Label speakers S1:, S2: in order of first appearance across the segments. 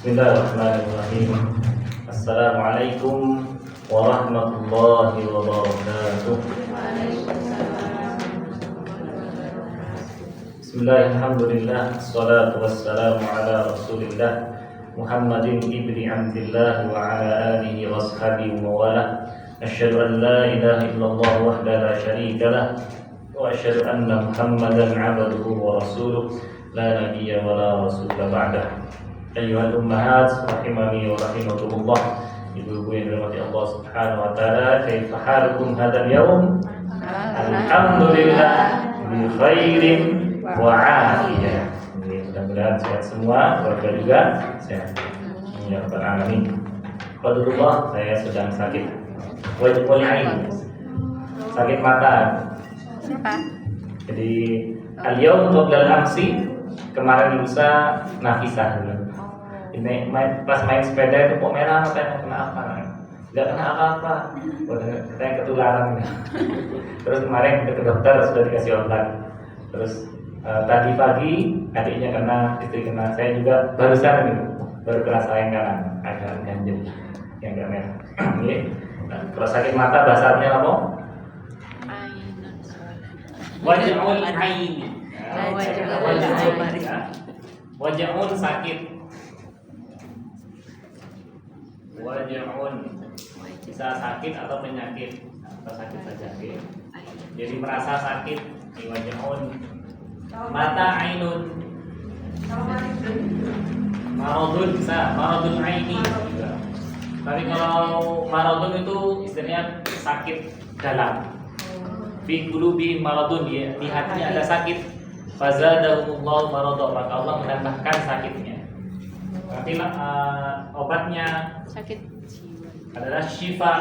S1: Bismillahirrahmanirrahim. Assalamualaikum warahmatullahi wabarakatuh. Bismillahirrahmanirrahim. Assalatu wassalamu ala Rasulillah Muhammadin ibni Abdillah wa ala alihi wa ashabihi wa wala. Asyhadu an la ilaha illallah wahdahu la syarika lah wa asyhadu anna Muhammadan 'abduhu wa rasuluh la nabiyya wa la rasula ba'dah. Ayyuhal ummahat rahimani wa rahimakumullah. Ibu-ibu yang dirahmati Allah Subhanahu wa taala, kaifa halukum hadzal yaum? Alhamdulillah bi khairin wa afiyah. Mudah-mudahan sehat semua, keluarga juga sehat. Ya rabbal alamin. Qadarullah, saya sedang sakit. Wajhul ain. Sakit mata. Jadi al-yaum qabla al-amsi, kemarin lusa Nafisah dulu. Ini pas main sepeda itu kok merah, matanya kena apa? Nggak kena apa-apa. Katanya ketularan. Terus kemarin ke dokter sudah dikasih obat. Terus tadi pagi adiknya kena, istri kena, saya juga barusan gitu, baru kerasa yang kanan agak ganjil, yang agak merah. Kalau sakit mata bahasa artinya apa? Waj'ul aini. Waj'un sakit. Waj'un bisa sakit atau penyakit atau sakit saja. Jadi merasa sakit di waj'un. Mata ainun. Maradun bisa, maradun aini juga. Tapi kalau maradun itu istilahnya sakit dalam. Fi qulubi maradun, ya, di hatinya ada sakit. Fazadahumullahu marada, maka Allah menambahkan sakitnya. Berarti obatnya
S2: sakit jiwa
S1: adalah syifa.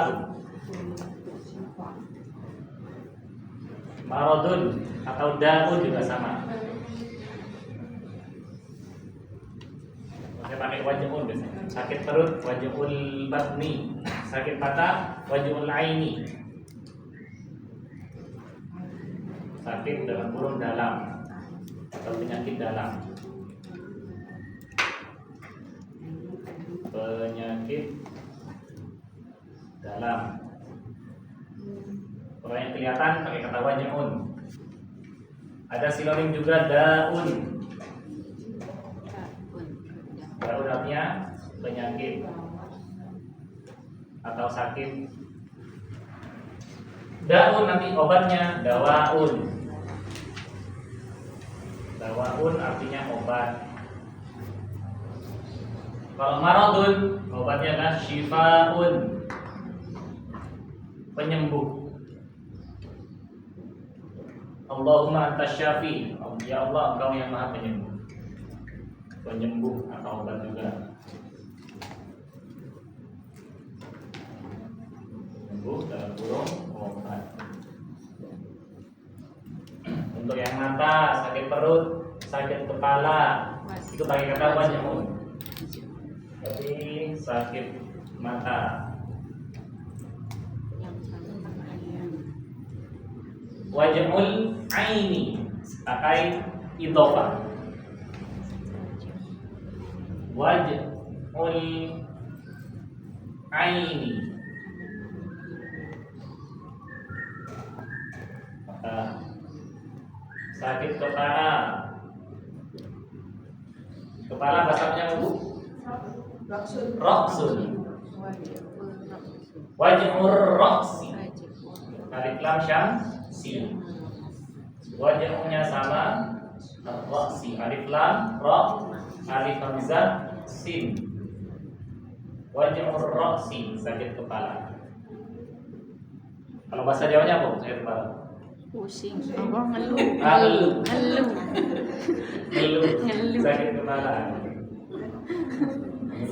S1: Maradun atau daun juga sama. Saya pakai wajhun biasanya. Sakit perut wajhul batni, sakit mata wajhul aini. Sakit dalam kurung dalam atau penyakit dalam. Penyakit dalam. Kalau yang kelihatan pakai kata wajhun. Ada sinonim juga daun. Daun artinya penyakit atau sakit. Daun nanti obatnya dawaun. Dawaun artinya obat. Kalau maradun obatnya adalah syifaun, penyembuh. Allahumma antas syafi, ya Allah Engkau yang maha penyembuh. Penyembuh atau obat juga. Penyembuh dalam kurung obat. Untuk yang mata, sakit perut, sakit kepala, itu pakai kata wajhun. Jadi sakit mata. Wajhul aini pakai idhofah. Wajhul aini. Sakit kepala. Kepala bahasanya Bu? Roksun. Wajhur roksi. Alif lam syam sin. Wajhnya sama, roksi. Alif lam ro, alif hamzah sin. Wajhur roksi, sakit kepala. Kalau bahasa Jawanya apa? Sakit kepala.
S2: pusing, apa ngeluh,
S1: Ngeluh.
S2: ngeluh,
S1: Ngeluh. Sakit kepala.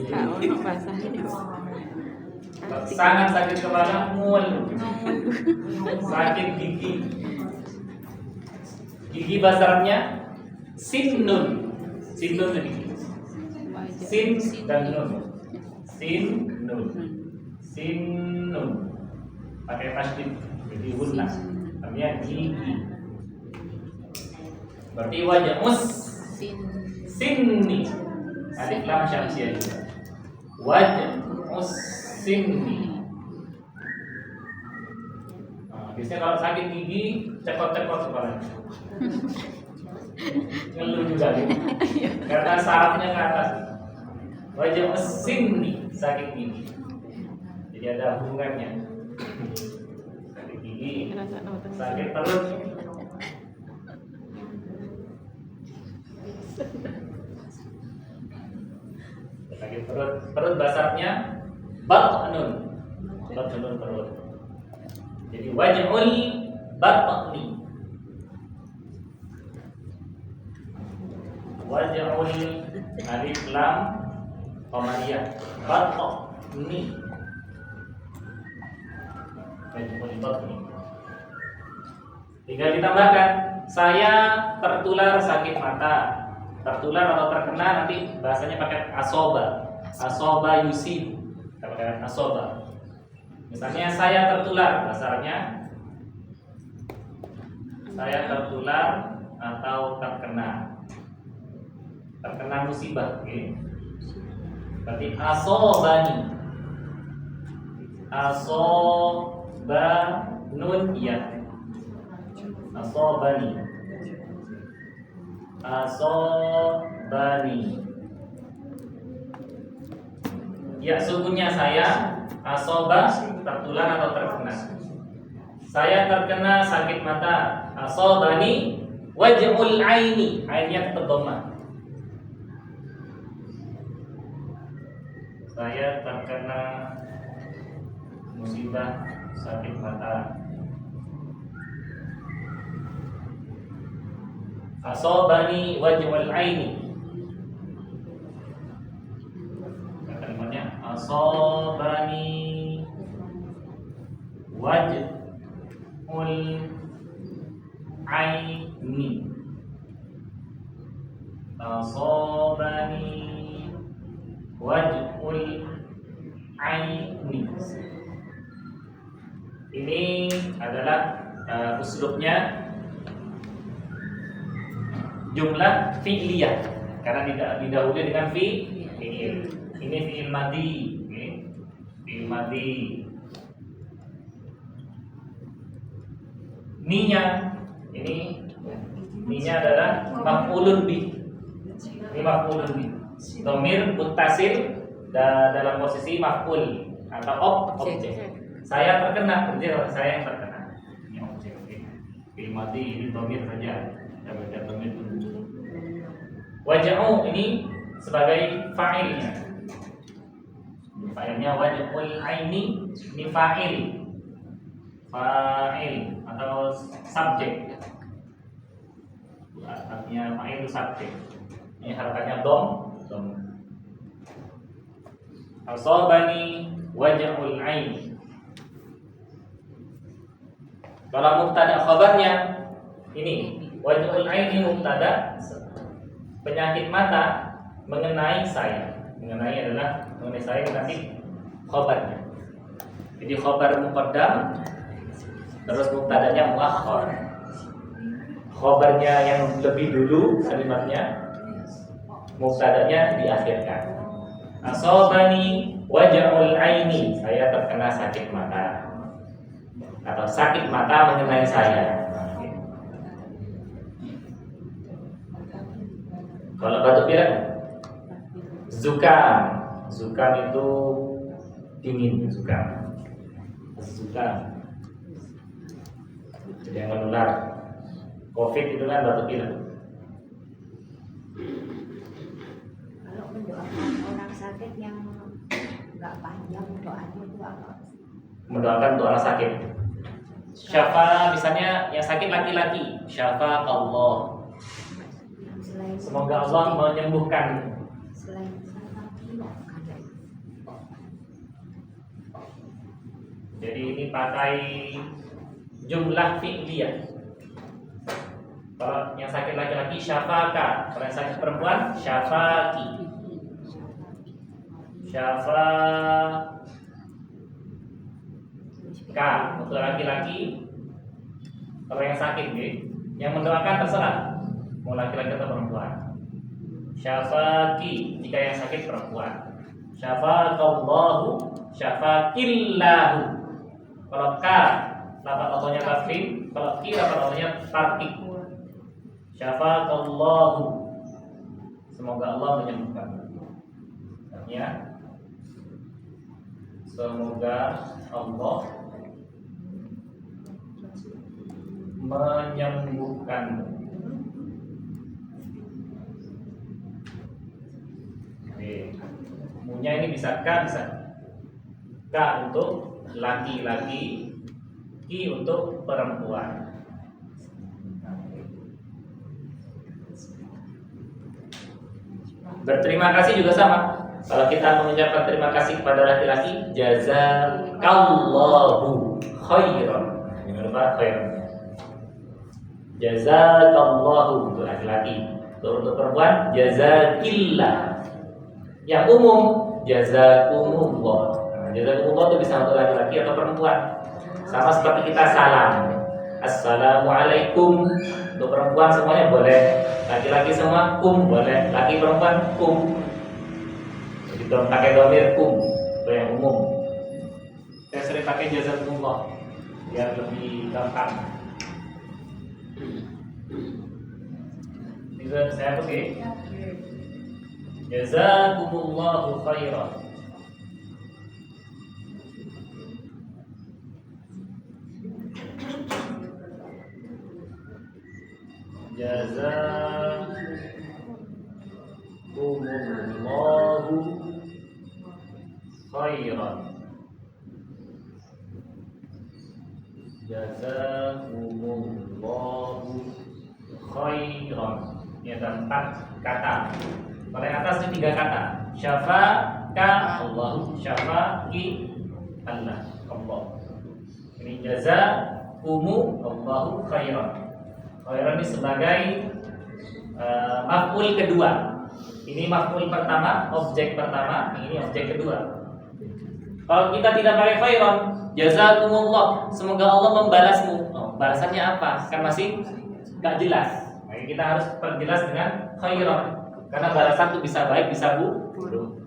S2: tahu no bahasanya.
S1: Sangat sakit kepala, mual. Sakit gigi. Gigi bahasa Arabnya sinnun. Sinnun itu gigi. Sin dan nun. Sinnun. Sinnun. Pakai tasdid. Jadi gunnah. Artinya gigi. Berarti wajah mus. Sinni. alif lam syamsiah juga. Waj'us sinni. Biasanya kalau sakit gigi cepot-cepot kepalanya. Ngeluh juga gitu. Karena sarafnya ke atas. Waj'us sinni, sakit gigi. Jadi ada hubungannya. Sakit gigi, sakit perut. Sakit perut bahasanya batnun. Batnun perut. Jadi waj'ul batni. Waj'ul alif lam qamariyah batni. Waj'ul batni. Tinggal ditambahkan saya tertular sakit mata. Tertular atau terkena nanti bahasanya pakai asoba. Asoba yusib. Kita pakai asoba. Misalnya saya tertular, dasarnya saya tertular atau terkena musibah, okay? Berarti asobani, asobanun ya, asobani, asobani. Ya sukunya saya. Asoba tertular atau terkena. Saya terkena sakit mata. Asobani waj'ul aini. Ainnya tetap dhamma. Saya terkena musibah sakit mata. Asobani waj'ul aini. Asobani waj'ul aini. Asobani waj'ul aini. Ini adalah uslubnya jumlah fi'liyah karena didahului dengan fi'il. Ini fi'il madhi, okay? Fi'il madhi. Ninya adalah maf'ulun bih. Ini maf'ulun bih. Dhamir muttasil dalam posisi maf'ul atau objek. Saya terkena, berarti saya yang terkena. Ini objek, okay? Fi'il madhi ini dhamir saja. Kita baca dhamir dulu. Waj'u ini sebagai fa'ilnya. Fa'ilnya waj'ul aini, ini fa'il atau subjek. Artinya fa'il itu subjek. Ini harakatnya dom. Asobani waj'ul aini. Kalau mubtada khabarnya ini waj'ul aini mubtada, penyakit mata mengenai saya. Mengenai adalah mengenai saya nanti khabarnya. Jadi khabar muqaddam, terus mubtadanya muakhkhar. Khabarnya yang lebih dulu kalimatnya, mubtadanya diakhirkan. Asobani waj'ul aini, saya terkena sakit mata. Atau sakit mata mengenai saya. Kalau batuk pilek, zukam itu dingin, zukam. Jadi yang menular. Covid itu kan batuk pilek.
S3: Kalau mendoakan orang sakit yang nggak panjang doanya itu apa?
S1: Mendoakan untuk orang sakit. Syafa misalnya yang sakit laki-laki, syafa Allah. Semoga Allah menyembuhkan.
S3: Selain
S1: Jadi ini pakai jumlah fi'liyah. Kalau yang sakit laki-laki syafaka, kalau yang sakit perempuan syafaki. Syafaka untuk laki-laki. Kalau yang sakit, yang mendoakan terserah mau laki-laki atau perempuan. Syafaki jika yang sakit perempuan. Syafakallahu, syafakillahu. Kalau ka lapan otonya kafir, kalau ki lapan otonya tarkik. Syafakallahu, semoga Allah menyembuhkan. Ya, semoga Allah menyembuhkanmu. Munya ini bisa ka, bisa ka untuk laki-laki, ki untuk perempuan. Berterima kasih juga sama. Kalau kita mengucapkan terima kasih kepada laki-laki, jazakallahu khairan. Gimana Pak? Khairan. Jazakallahu untuk laki-laki. Untuk perempuan, jazakillah. Yang umum, jazakumullah. Jazakumullah itu bisa untuk laki-laki atau perempuan. Sama seperti kita salam. Assalamualaikum. Untuk perempuan semuanya boleh. Laki-laki semua kum boleh. Laki perempuan kum. Jadi pakai domir kum. Itu yang umum. Saya sering pakai jazakumullah biar lebih gampang. Bisa saya pakai. Jazakumullahu khairan. Jazakumullahu khairan. Jazakumullahu khairan. Ini ada 4 kata. Paling atas ini 3 kata. Syafaka Allahu, syafaki Allah. Ini jazakumu Allahu khairan. Khairan ini sebagai maf'ul kedua. Ini maf'ul pertama, objek pertama, ini objek kedua. Kalau kita tidak pakai khairan, jazakumullah, semoga Allah membalasmu. Balasannya apa? Kan masih gak jelas. Maka kita harus perjelas dengan khairan. Karena balasan itu bisa baik, bisa buruk.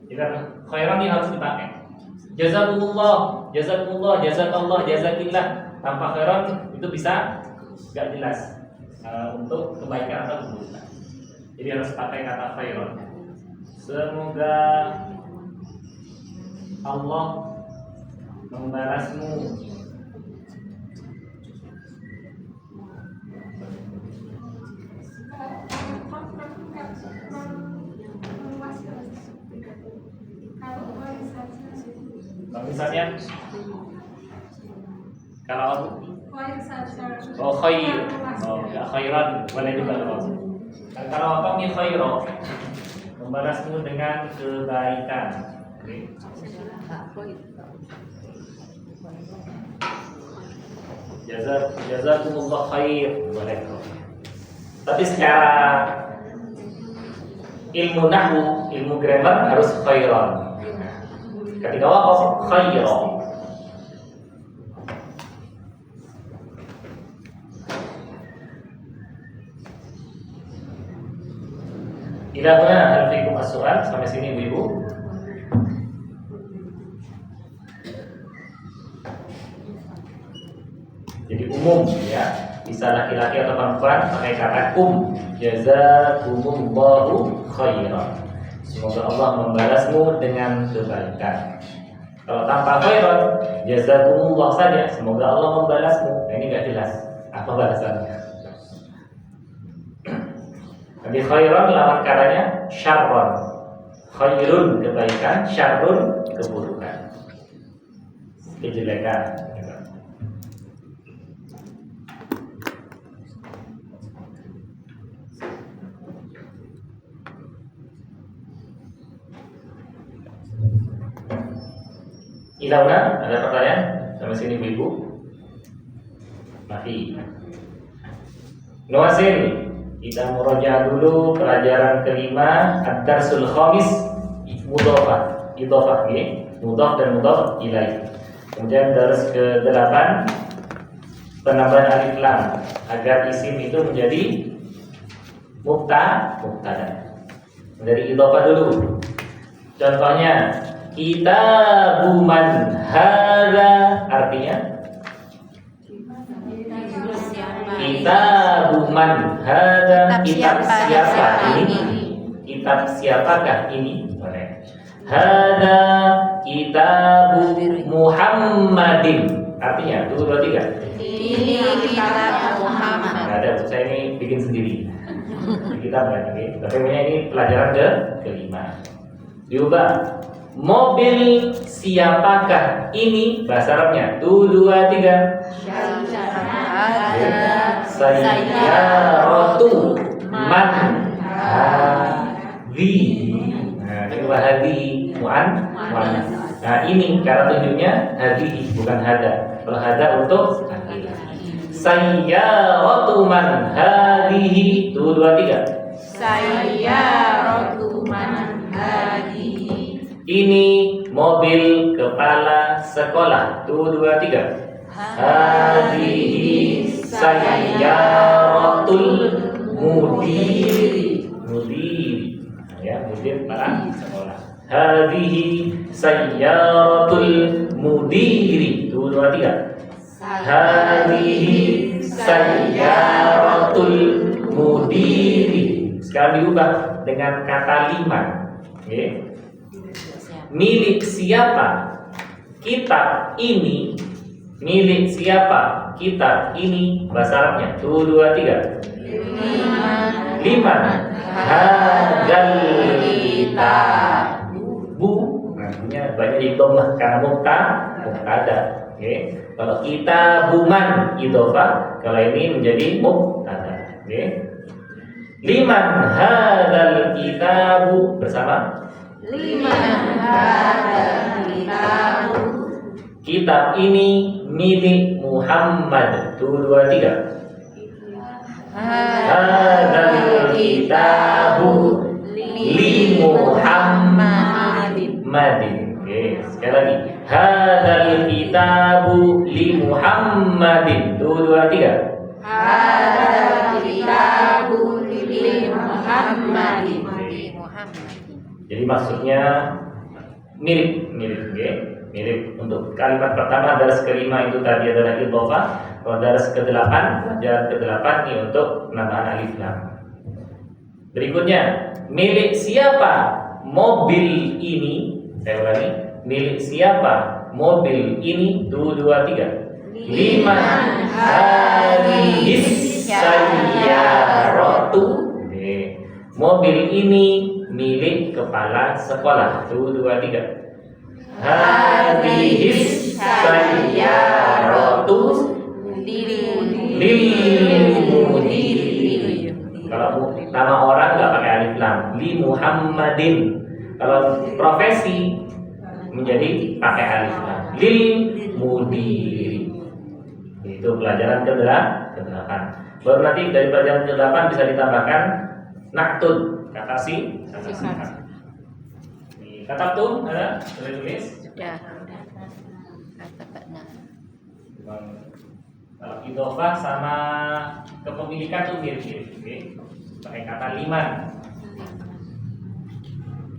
S1: Jadi khairan ini harus dipakai. Jazakumullah, jazakumullah, jazakallah, jazakillah. Tanpa khairan itu bisa gak jelas untuk kebaikan atau keburukan. Jadi harus pakai kata khairan. Semoga Allah membalasmu misalnya kalau khair, ya khairan boleh juga loh. Dan kalau apa mi khairo, membalasmu dengan kebaikan. Jazakumullah khair boleh. Tapi secara ilmu nahwu, ilmu grammar harus khairan. Ketika waqaf khairan. Ila mana hal fikum as-soal sampai sini Ibu. Jadi umum ya, bisa laki-laki atau perempuan pakai kata kum. Jazakumullahu khairan. Semoga Allah membalasmu dengan kebaikan. Kalau tanpa khairan, jazakumullah saja, semoga Allah membalasmu. Nah, ini nggak jelas apa balasannya. Tapi khairan lawan katanya syarron. Khairun kebaikan, syarrun keburukan, kejelekan. Ilauna, ada pertanyaan? Sampai sini Ibu. Mati. Nuasin, kita murojaah dulu pelajaran kelima ad-darsul khamis mudhafah. Idhafah ini, mudhaf dan mudhaf ilaih. Kemudian dars ke-8 penambahan alif lam agar isim itu menjadi mubtada. Dari idhofah dulu. Contohnya kitabu man hadza, artinya kitabu man hadza, kitab siapa ini? Kitab siapakah ini? Hadza kitabu Muhammadin, artinya 1, 2, 3.
S2: Ini kitab Muhammad.
S1: Nggak ada, saya ini bikin sendiri. Kita berarti, tapi ini pelajaran kelima. Diubah. Mobil siapakah ini? Bahasa Arabnya 1, 2, 3. Sayyaratu man hadhi. Nah, ini hadhi mu'an. Nah, ini karena tunjuknya hadhi bukan hada. Kalau hada untuk sayyaratu man hadhihi 1, 2, 3.
S2: Sayyaratu man hadhihi.
S1: Ini mobil kepala sekolah 1, 2, 3. Hadhihi sayyaratul mudiri. Ya, mudir kepala sekolah. Hadhihi sayyaratul mudiri 1, 2, 3. Hadhihi sayyaratul mudiri. Sekarang diubah dengan kata liman. Okay. Milik siapa kitab ini? Milik siapa kitab ini? Bahasa Arabnya 1, 2, 3. Liman hadzal kitab. Artinya banyak idhofah karena mubtada. Oke. Kalau kitabuman idhofah, kalau ini menjadi mubtada. Oke. Liman hadzal kitabu, bersama.
S2: Liman hadzal kitabu.
S1: Kitab ini milik Muhammad 1, 2, 3. Hadzal kitabu li Muhammadin. Oke, sekali lagi. Hadzal kitabu li Muhammadin 1, 2, 3.
S2: Hadzal kitabu li Muhammadin.
S1: Jadi maksudnya mirip, oke? Mirip. Untuk kalimat pertama daras kelima itu tadi adalah idhofah. Kalau daras ke-8, pelajaran ke-8 ini untuk penambahan alif lam. Berikutnya, milik siapa mobil ini? Saya ulangi, milik siapa mobil ini? 1, 2, 3. Liman hadhis sayyaratu. Mobil ini milik kepala sekolah. 1, 2, 3. Hadhis sayyaratu lil mudiri. Kalau nama orang nggak pakai alif lam. Li Muhammadin. Kalau profesi menjadi pakai alif lam. Lil mudiri. Itu pelajaran ke-8. Baru nanti dari pelajaran ke-8 bisa ditambahkan naktun, kata sifat. Kata tuh ada tulis.
S2: Sudah. Kata benar.
S1: Kalau idhofah sama kepemilikan tuh mirip-mirip, oke? Pakai kata liman.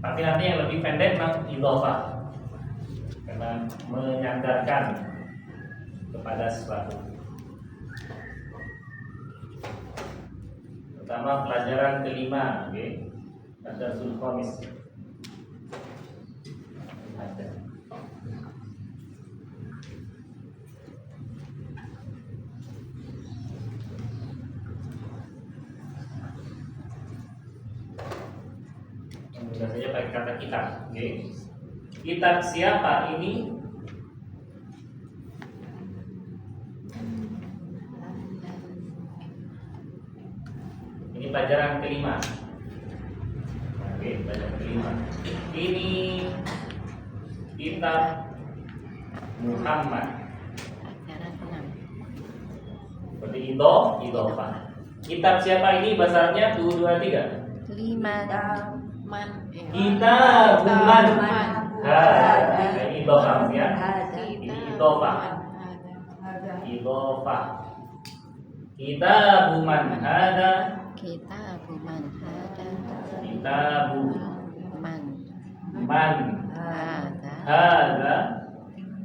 S1: Tapi nanti yang lebih pendek memang idhofah, karena menyandarkan kepada sesuatu. Pertama pelajaran kelima, oke? Ad-Darsul Khamis. Ada. Mudah saja pakai kata kitab. Okay. Kitab siapa ini? Ini pelajaran kelima. Oke, pelajaran kelima. Ini kitab Muhammad. Seperti itu, idhofah. Kitab siapa ini? Bahasanya 1, 2, 3.
S2: Liman.
S1: Kitab man. Ini idhofah ya. Ini idhofah. Idhofah. Kitab man hada.
S2: Kitab man hada.
S1: kitabu.
S2: Man.
S1: Man
S2: Hada.
S1: hadza.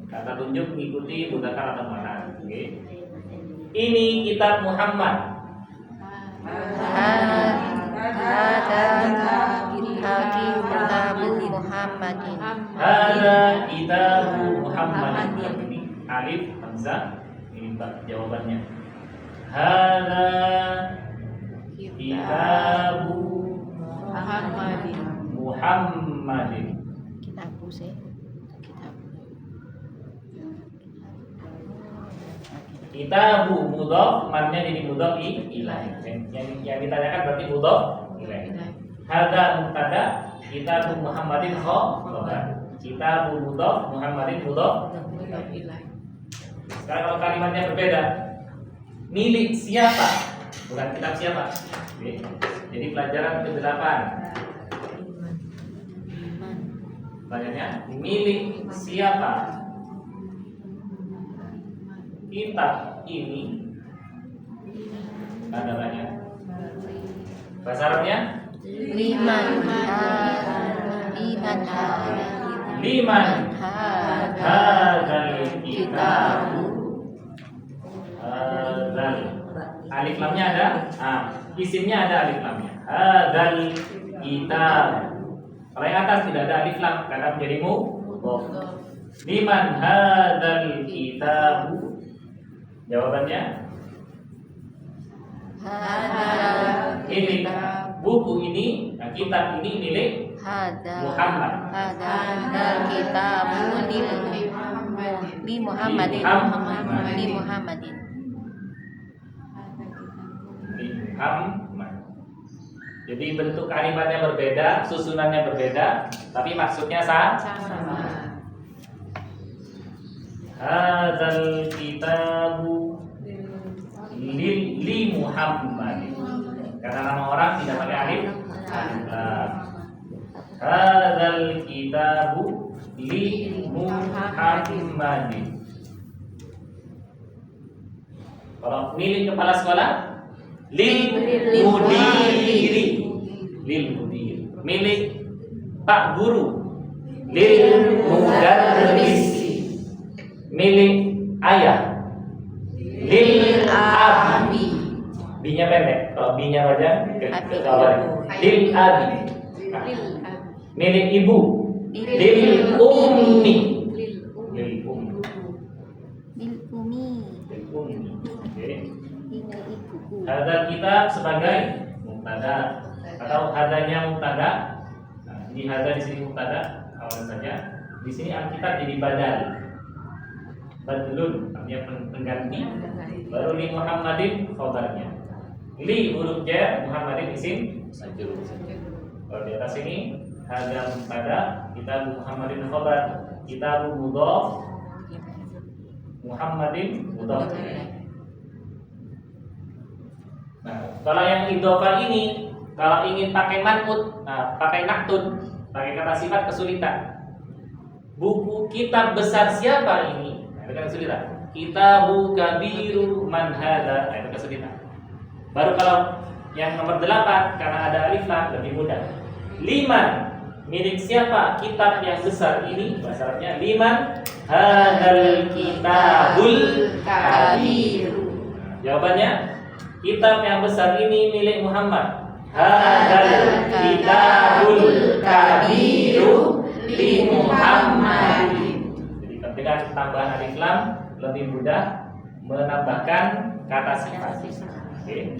S1: Kata tunjuk mengikuti mudzakkar atau muannas. Oke. Ini kitab Muhammad.
S2: Hada kitabu Muhammadin.
S1: Hadza kitabu Muhammadin. Ini alif hamzah. Ini jawabannya. Hadza kitabu Muhammadin.
S2: Kitabu sih.
S1: Kitabu mudhaf, mannya jadi mudhaf ilaih. Yang ditanyakan berarti mudhaf ilaih. Hadza mubtada, kitabu Muhammadin khabar. Kitabu mudhaf, Muhammadin mudhaf ilaih. Sekarang kalau kalimatnya berbeda, milik siapa? Bukan kitab siapa. Oke. Jadi pelajaran ke-8. Pelajarannya milik siapa? Kitab ini ada banyak. Bahasa Arabnya
S2: Liman
S1: hadzal kitabu. Hadzal. Alif lamnya ada. Isimnya ada alif lamnya. Hadzal kitab. Kalau yang atas tidak ada alif lam karena menjadi mudhaf. Liman hadzal kitabu. Jawabannya ini buku ini, kitab ini milik Muhammad.
S2: Hada kitabu li Muhammadin.
S1: Muhammad. Jadi bentuk kalimatnya berbeda, susunannya berbeda, tapi maksudnya sama. Hadzal kitabu li Muhammad. Karena nama orang tidak pakai alif. Hadzal kitabu li Muhammad. Kalau milik kepala sekolah, lil mudiri. Lil mudiri. Milik Pak Guru, lil mudarris. Milik ayah, lil abi. Binya pendek, kalau binya panjang lil abi. Milik ibu, lil ummi. Lil ummi. Oke. Hadza kitab sebagai mubtada atau hadanya mubtada. Nah, ini hadza di sini mubtada awal saja. Di sini alkitab jadi badal. Badlun artinya pengganti. Baru li Muhammadin khabarnya. Li huruf jar, Muhammadin isim majrur. Kalau di atas ini hadza mubtada, kitab Muhammadin khabar, kitab mudhaf, Muhammadin mudhaf. Nah, kalau yang idhofah ini kalau ingin pakai man'ut, pakai naktun, pakai kata sifat kesulitan. Buku kitab besar siapa ini? Itu kan kesulitan. Kitabu kabiru man hadza, itu kesulitan. Baru kalau yang nomor 8 karena ada alif lam lebih mudah. Liman, milik siapa kitab yang besar ini? Bahasa Arabnya liman hadzal kitabul kabiru. Jawabannya kitab yang besar ini milik Muhammad. Hadzal kitabul kabiru li Muhammad. Dengan tambahan alif lam lebih mudah menambahkan kata sifat. Oke.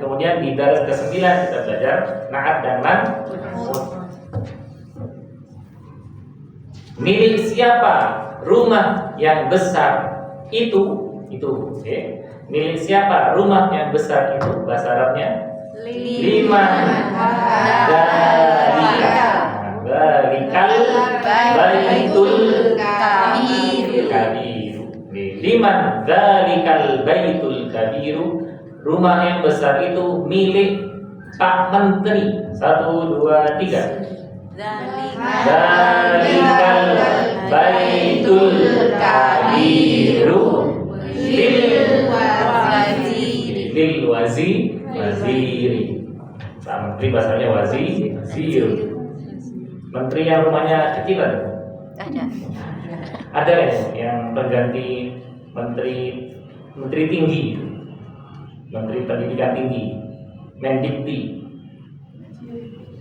S1: Kemudian di daras ke-9 kita belajar na'at dan man. Milik siapa rumah yang besar itu? Oke. Milik siapa rumah yang besar itu? Bahasa Arabnya liman Zalikal baitul kabiru. Liman zalikal baitul kabiru. Rumah yang besar itu milik Pak Menteri. 1, 2, 3. Zalikal baitul kabiru lil waziri. Selamat menteri bahasanya wazir. Menteri yang rumahnya kecil ada?
S2: Ada.
S1: Ada ya yang pengganti menteri tinggi, menteri pendidikan tinggi, Mendikti.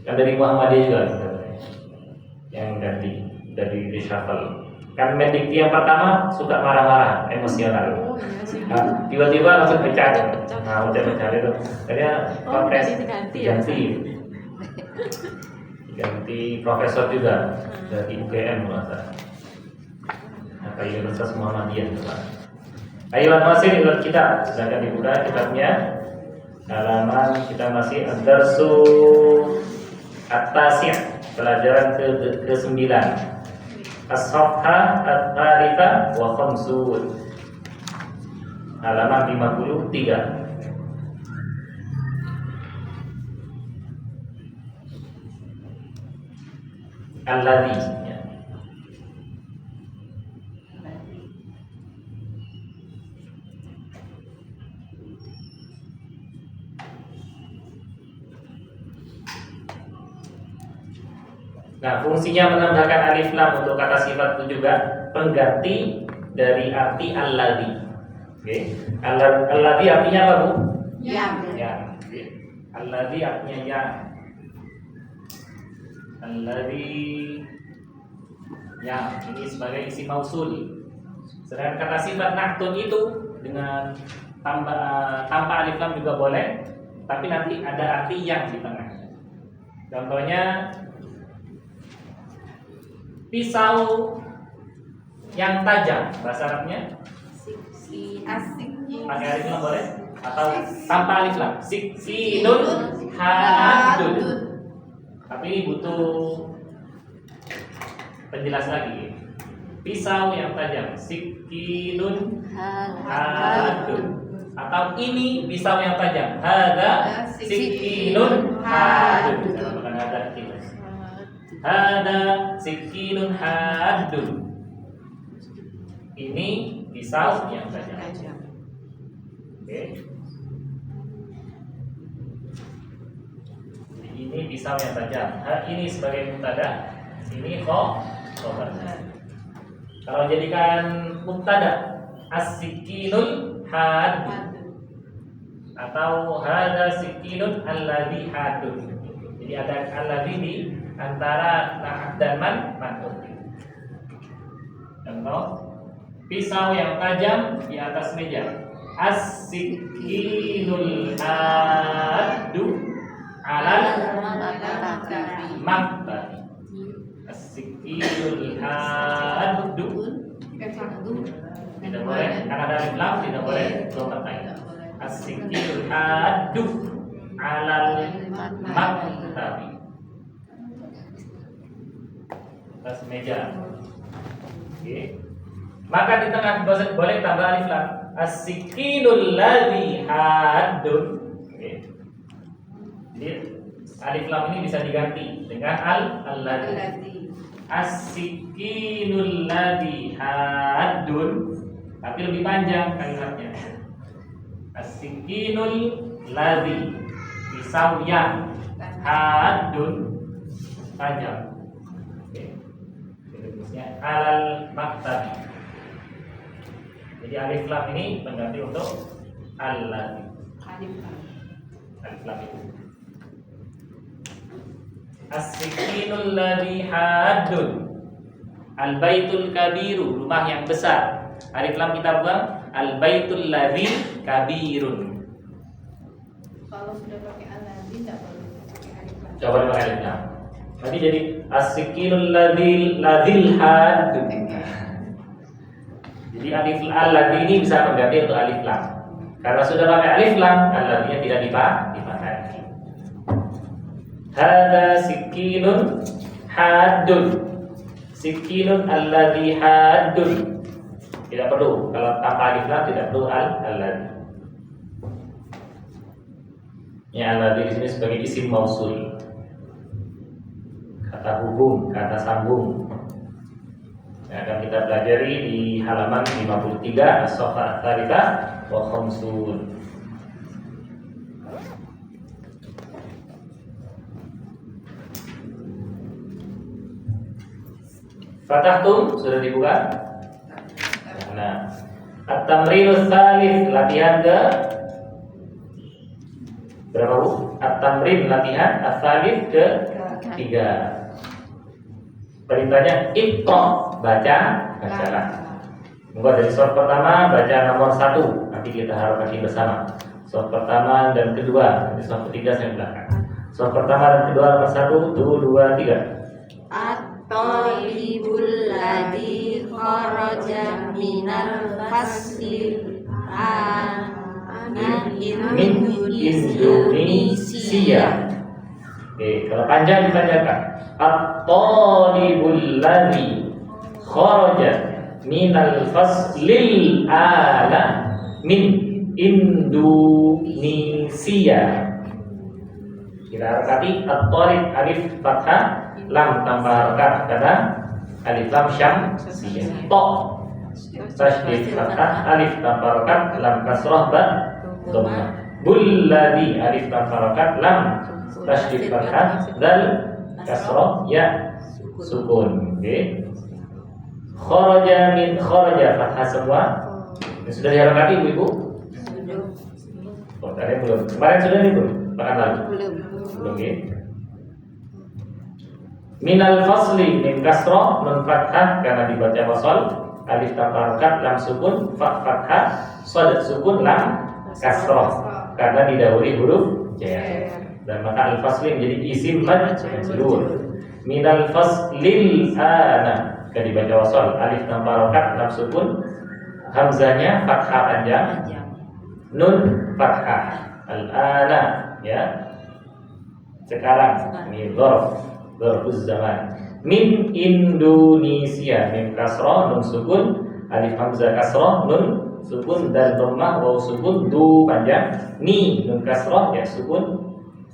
S1: Kan dari Muhammadiyah juga yang ganti dari reshuffle. Kan Mendikti yang pertama suka marah-marah, emosional. Nah, tiba-tiba langsung pecah. Nah, udah pecah itu. Akhirnya protes ganti profesor juga dari UGM merasa. Nah, Universitas Muhammadiyah juga. Ayo masih di kitab, silakan dibuka kitabnya. Halaman kita masih ad-darsu at-tasi', pelajaran ke-9. As-safha at-thalithah wa khamsun. Halaman 53. Alladhi. Nah, fungsinya menambahkan alif lam untuk kata sifat itu juga pengganti dari arti alladhi. Oke. Alladhi artinya apa, Bu?
S3: Yang.
S1: Oke. Alladhi artinya yang. Alladhi yang ini sebagai isim mausul. Sedangkan kata sifat naktun itu dengan tanpa alif lam juga boleh, tapi nanti ada arti yang di tengah. Contohnya pisau yang tajam, bahasa Arabnya pakai alif lam boleh atau tanpa alif lam. Siksinun hadun. Tapi ini butuh penjelas lagi. Pisau yang tajam, sikinun hadun. Atau ini pisau yang tajam, hada sikinun hadun. Bukan hada kita. Hada sikinun hadun. Ini pisau yang tajam. Oke. Ini pisau yang tajam. Ini sebagai mubtada, ini khobar. Kalau jadikan mubtada, as-sikinul had atau hada sikinun alladhi hadun. Jadi ada alladhi di antara na'at dan man'ut. Contoh, pisau yang tajam di atas meja. As-sikinul haddu alal maktab. As-sikinul haddu tidak boleh karena ada alif lam, tidak boleh lompat. As-sikinul haddu alal maktab. Atas meja. Oke. Maka di tengah boleh tambah alif lam. As-sikinul ladzi haddun. Oke. Jadi alif lam ini bisa diganti dengan alladzi. As-sikinul ladzi haddun, tapi lebih panjang kalimatnya. As-sikinul ladzi, pisau yang haddun, tajam. Oke. Terusnya alal maktab. Jadi alif lam ini pengganti untuk alladzi. Alif lam itu. As-sikinul ladzi haddun. Al-baitul kabiru, rumah yang besar. Alif lam kita buang. Al-baitul ladzi kabirun.
S3: Kalau sudah pakai alladzi tidak boleh pakai alif lam.
S1: Coba pakai alif lam. Nanti jadi as-sikinul ladzil haddun. Jadi alif alladzi ini bisa mengganti untuk alif lam. Karena sudah pakai alif lam, alladzi tidak dipakai. Hada sikinun haddun. Sikinun alladzi haddun. Tidak perlu, kalau tanpa alif lam tidak perlu alladzi. Ya, alladzi di sini sebagai isim mausul. Kata hubung, kata sambung. Yang akan kita pelajari di halaman 53 as-safha at-thalithah wa khamsun. Fatahtum sudah dibuka. Nah, at-tamrinus tsalits latihan ke berapa Bu? At-tamrin latihan as-tsalits ke 3. Perintahnya iqra, bacalah. Mungkin dari surat pertama baca nomor 1, nanti kita harapkan bersama. Surat pertama dan kedua, nanti surat ketiga saya belakang. Surat pertama dan kedua nomor 1, 2, 3.
S2: At-talibul ladzi kharaja minal faslil
S1: Min Indonesia. Oke, kalau panjang dipanjangkan. At-talibul ladzi kharaja minal faslil ala min Indonesia. Kita harapkan at-talib alif fathah, lam tambah harakat karena alif lam syamsiyah. To tasydid fathah, alif tambah harakat, lam kasrah ba dhammah. Bulladhi alif tambah harakat, lam tasydid fathah, dal kasrah ya sukun. Oke. Kharaja min kharaja fathah semua. Ini sudah diharapkan Ibu-ibu? Oh, tadi belum. Kemarin sudah nih belum? Bahkan lalu. Belum ya. Minal fasli min kasrah nun fathah karena dibaca wasal, alif tambah harakat, lam sukun, fa fathah, shad sukun, lam kasrah karena didahului huruf jar. Dan maka al fasli menjadi isim majrur. Minal faslil ana karena dibaca wasal, alif tambah harakat, lam sukun, hamzahnya fathah panjang, nun fathah, al-ana ya. Sekarang ini dzarfuz zaman. Min Indonesia, mim kasrah, nun sukun, alif hamzah kasrah, nun sukun, dan dhammah, waw sukun, du panjang, ni nun kasrah, ya sukun,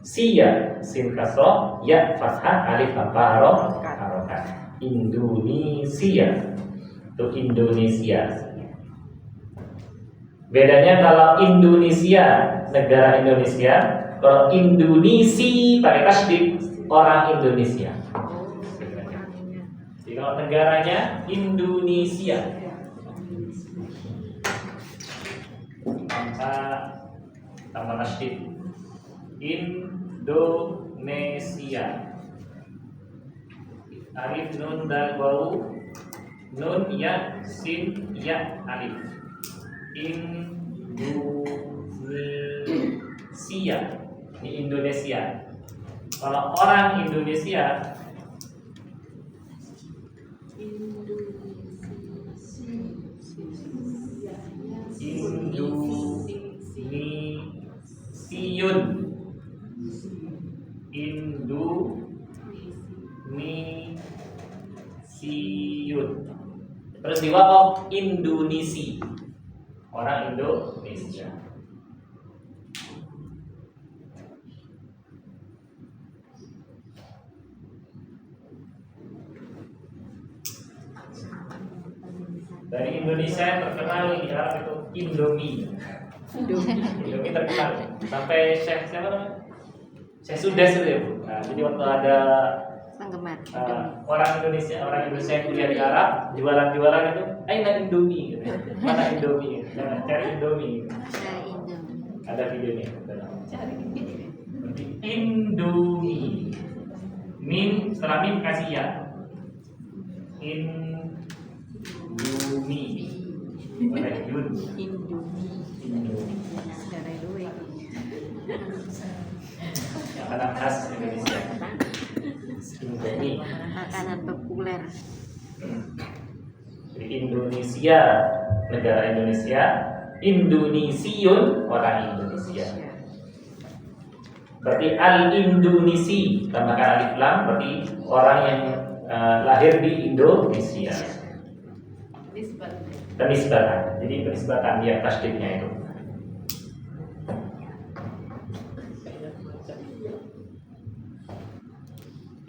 S1: sia sin kasrah, ya fathah, alif tambah harakat. Indonesia itu Indonesia. Bedanya kalau Indonesia negara Indonesia, kalau Indonesi pakai tasydid orang Indonesia. Jadi kalau negaranya Indonesia, tanpa tasydid Indonesia. Alif nun dal waw nun ya sin ya alif. Indonesia. Ini Indonesia. Kalau orang Indonesia Indonesiun. Terus diwakaf Indonesi. Orang Indonesia. Dari Indonesia yang terkenal di Arab itu Indomie. Indomie terkenal. Sampai Syekh siapa namanya? Syekh Sudes itu ya Bu. Nah, jadi waktu ada orang Indonesia yang kuliah di Arab, jualan itu, aina Indomie. Mana Indomie? Jangan cari Indomie. Ada videonya. Indomie. Mim setelah mim kasih ya. Indomie. Makanan khas Indonesia. Indomie.
S2: Makanan populer.
S1: Jadi Indonesia, negara Indonesia, Indonesiun, orang Indonesia. Berarti al-Indonesi, tambahkan alif lam, berarti orang yang lahir di Indonesia. Penisbatan. Jadi penisbatan dia tasdidnya itu.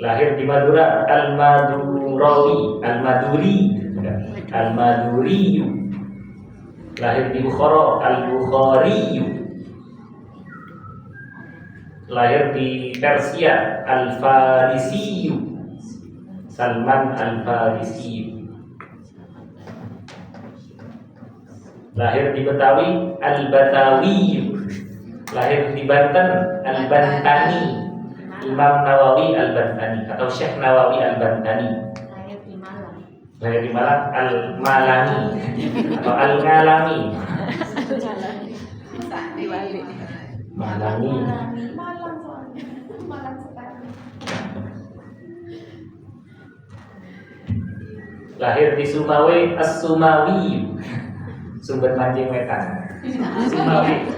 S1: Lahir di Madura, Al-Madurawi, Al-Maduriyu. Lahir di Bukhara, Al-Bukhariyu. Lahir di Persia, Al-Farisiyu. Salman Al-Farisi. Lahir di Betawi, Al-Batawi. Lahir di Banten, Al-Bantani. Imam Nawawi Al-Bantani atau Syekh Nawawi Al-Bantani. Lahir di Malang, Al-Malani atau Al-Ngalami. Malani. Lahir di Sumawe, As-Sumawi. Sumber mancing wetan. Sumawi.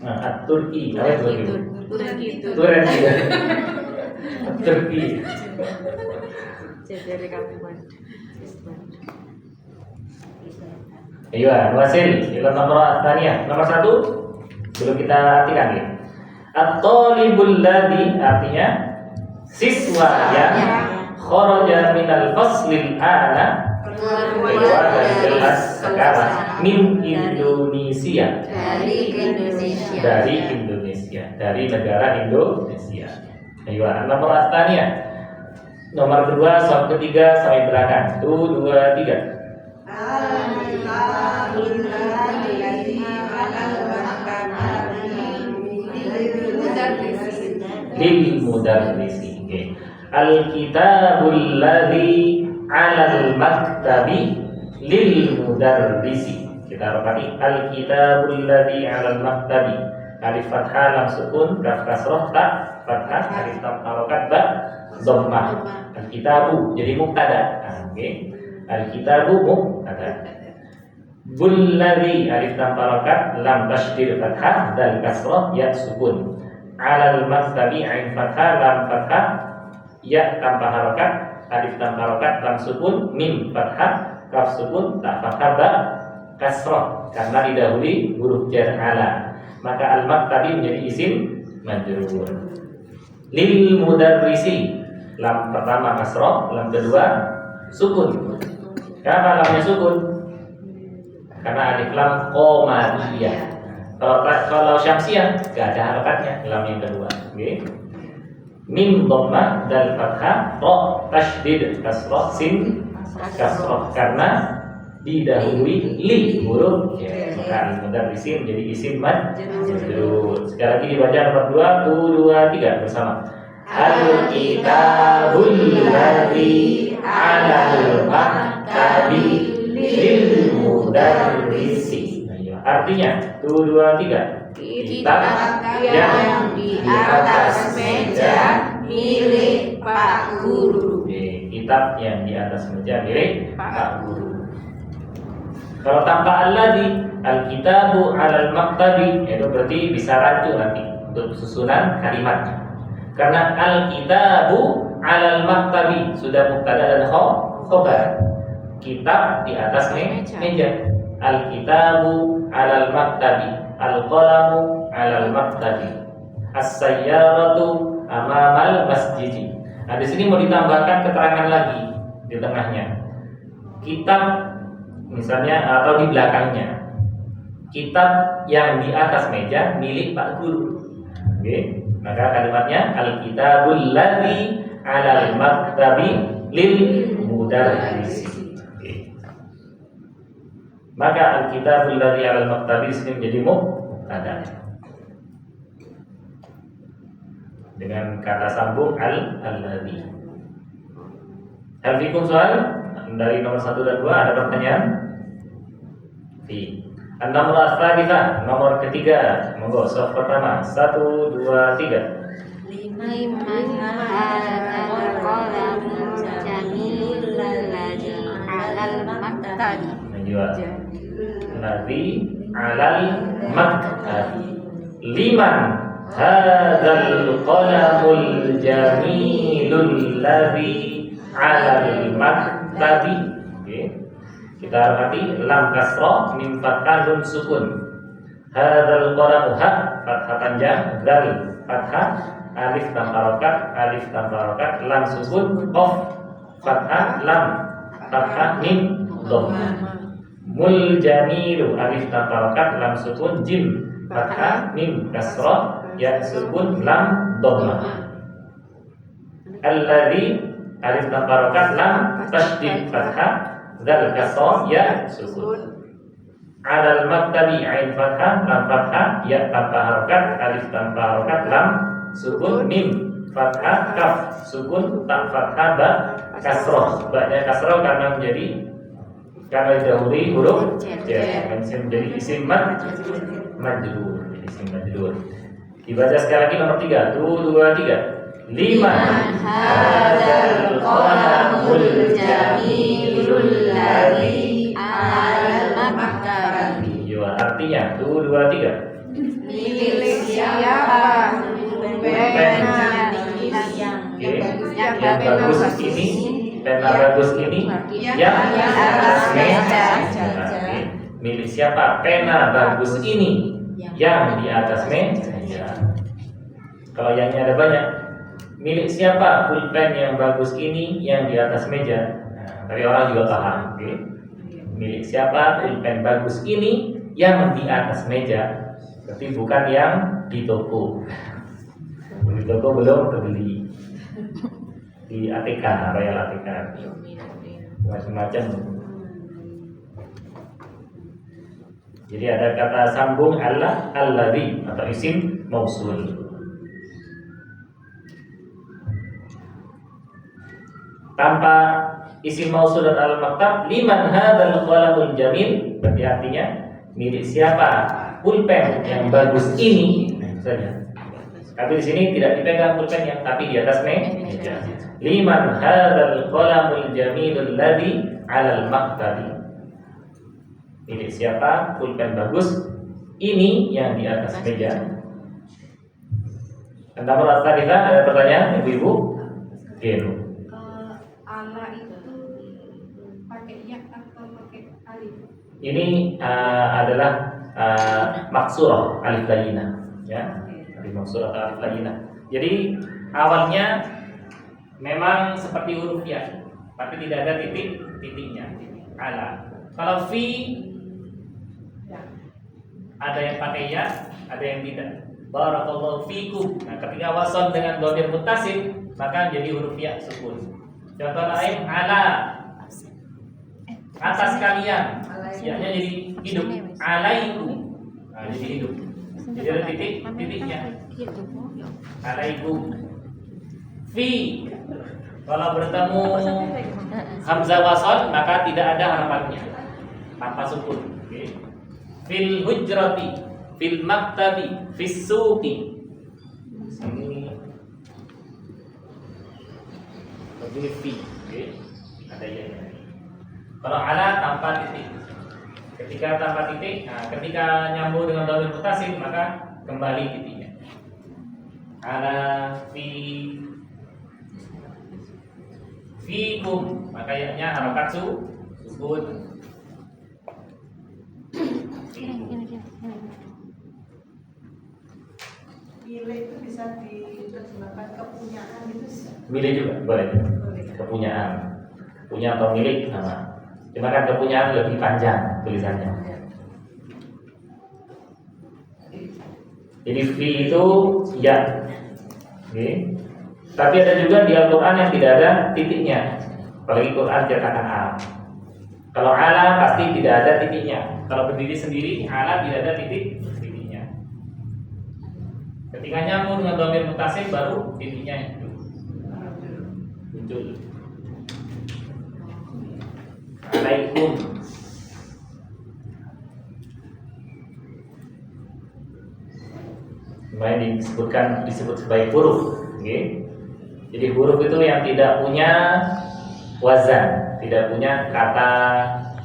S1: Nah, Turki. Turki. Iya, Wasil, itu nomor tanya. Nomor 1 belum kita artikan ya. At-talibul ladzi artinya siswa yang kharaja minal faslil ana keluar dari kelas sekarang min Indonesia dari negara Indonesia. Ayo, nomor tanya. Nomor 2 soal ketiga sampai belakang. 1, 2, 3. Lil mudarrisi. Al-kitabul ladzi 'alal maktabi lil mudarrisi. Kita repati al-kitabul ladzi 'alal maktabi. Alif fathah lam sukun kaf kasrah ta fathah alif lam harokat ba dhammah. Al-kitabu jadi mubtada. Oke. Al-kitabu mubtada. Bul ladzi alif lam harokat lam tasydid fathah dal kasrah ya sukun. Alal maktabi ain fathah lam fathah ya tanpa harokat alif tanpa harokat lam sukun mim fathah kaf sukun ta fathah ba kasrah karena didahului huruf jar ala, maka al maktabi menjadi isim majrur. Lil mudarrisi lam pertama kasrah, lam kedua sukun. Kenapa lamnya sukun? Karena alif lam qamariyah. Kalau syamsiah gak ada harokatnya lam yang kedua. Okay. Mim dhammah dal fathah ra tasydid kasrah sin kasrah karena didahului li huruf ya. Maka al-mudarrisi menjadi isim majrur. Sekali lagi dibaca nomor 2, 2, 3 bersama. Al-kitabul ladzi 'alal maktabi lil mudarrisi. Artinya 1, 2, 3 kitab yang di atas meja milik Pak Guru. Kitab yang di atas meja milik Pak Guru. Kalau tanpa alladzi al-kitabu 'alal maktabi itu berarti bisa rancu nanti untuk susunan kalimatnya. Karena al-kitabu 'alal maktabi sudah mubtada dan khabar. Kitab di atas meja. Al-kitabu 'alal maktabi, al-qalamu 'alal maktabi, as-sayyaratu amamal masjid. Nah, di sini mau ditambahkan keterangan lagi di tengahnya. Kitab misalnya atau di belakangnya. Kitab yang di atas meja milik Pak Guru. Oke, maka kalimatnya al-kitabul ladzi 'alal maktabi lil mudarrisi. Maka al-kitabul ladzi 'alal maktabi ini menjadi mubtada dengan kata sambung al-ladzi. Hal fikum soal dari nomor 1 dan 2 ada pertanyaan? Fi. Nomor as-salisa, nomor ketiga. Monggo soal pertama 1, 2, 3.
S2: Liman hadal qalamul jamil ladzi 'alal maktabi.
S1: Ladzi 'alal maktabi. Liman hadzal qalamul jamilul ladzi 'alal maktabi. Oke. Kita arti lam kasrah mim fathah nun sukun. Hadzal qalamu ha fathah panjang dal fathah alif tanpa harokat lam sukun qaf fathah lam fathah mim dhammah. Mul jamilu alif tanpa harokat lam sukun jim fathah mim kasrah ya sukun lam dhammah. alladzi alif tanpa harokat, lam tasydid fathah, dzal kasrah, ya sukun. Alal maktabi ain fathah, lam fathah, ya tanpa harokat, alif tanpa harokat, lam sukun, mim fathah, kaf sukun, ta fathah, ba kasroh. Ba-nya kasroh karena didahului huruf jar, menjadi isim majrur. Isim majrur. Dibaca sekali lagi nomor 3. 1, 2, 3. Liman hadzal qalamul jamilul ladzi alal maktabi. Ya, artinya 1, 2, 3.
S2: Milik siapa pulpen yang
S1: bagus ini, pena bagus ini yang di atas meja. Milik siapa pena bagus ini yang di atas meja. Kalau yangnya ada banyak. Milik siapa pulpen yang bagus ini yang di atas meja. Nah, tapi orang juga paham. Okay? Milik siapa pulpen bagus ini yang di atas meja. Berarti bukan yang di toko. Di toko belum terbeli. Di ATK, Royal ATK, macam-macam. Jadi ada kata sambung Allah, alladzi atau isim mausul. Tanpa isim mausul dan al-maktab, liman hadzal qalamul jamil, berarti artinya milik siapa pulpen yang bagus ini saja. Tapi di sini tidak dipegang pulpen yang, tapi di atas meja. Liman hadzal qalamul jamilul ladzi 'alal maktabi. Milik siapa pulpen bagus ini yang di atas meja. Nomor tadi ada pertanyaan Ibu-ibu? Geno.
S3: Allah itu pakai ya atau pakai alif?
S1: Ini adalah maksurah alif layyinah, ya. Alif maksurah atau alif layyinah. Jadi awalnya memang seperti huruf ya, tapi tidak ada titiknya. Ala. Kalau fi ada yang pakai ya, ada yang tidak. Barakallahu fikum. Nah, ketika wasal dengan dhamir muttasil, maka jadi huruf ya sukun. Contoh lain ala, atas kalian, ya-nya jadi hidup. Alaikum, nah, jadi hidup. Jadi ada titiknya. Alaikum. Fi, kalau bertemu hamzah wasal maka tidak ada harapannya, tanpa sukun. Okay. Fil hujrati, fil maktabi, fis suqi. Ini fi, okay. Ada ya. Kalau ala tanpa titik. Ketika tanpa titik, nah, ketika nyambung dengan dhamir muttasil maka kembali titiknya. Ala fikum, maka ya-nya harokat sukun.
S3: Milik itu bisa diterjemahkan kepunyaan itu.
S1: Milik juga boleh. Kepunyaan, punya atau milik sama. Cuma kan kepunyaan lebih panjang tulisannya. Jadi fi itu ya, okay. Tapi ada juga di Al-Quran yang tidak ada titiknya. Apalagi Quran cetakan Arab. Kalau ala pasti tidak ada titiknya. Kalau berdiri sendiri ala tidak ada titiknya. Ketika nyambung dengan dhamir muttasil baru titiknya itu muncul. Alaikum. Kemudian disebut sebagai huruf, okay? Jadi huruf itu yang tidak punya wazan, tidak punya kata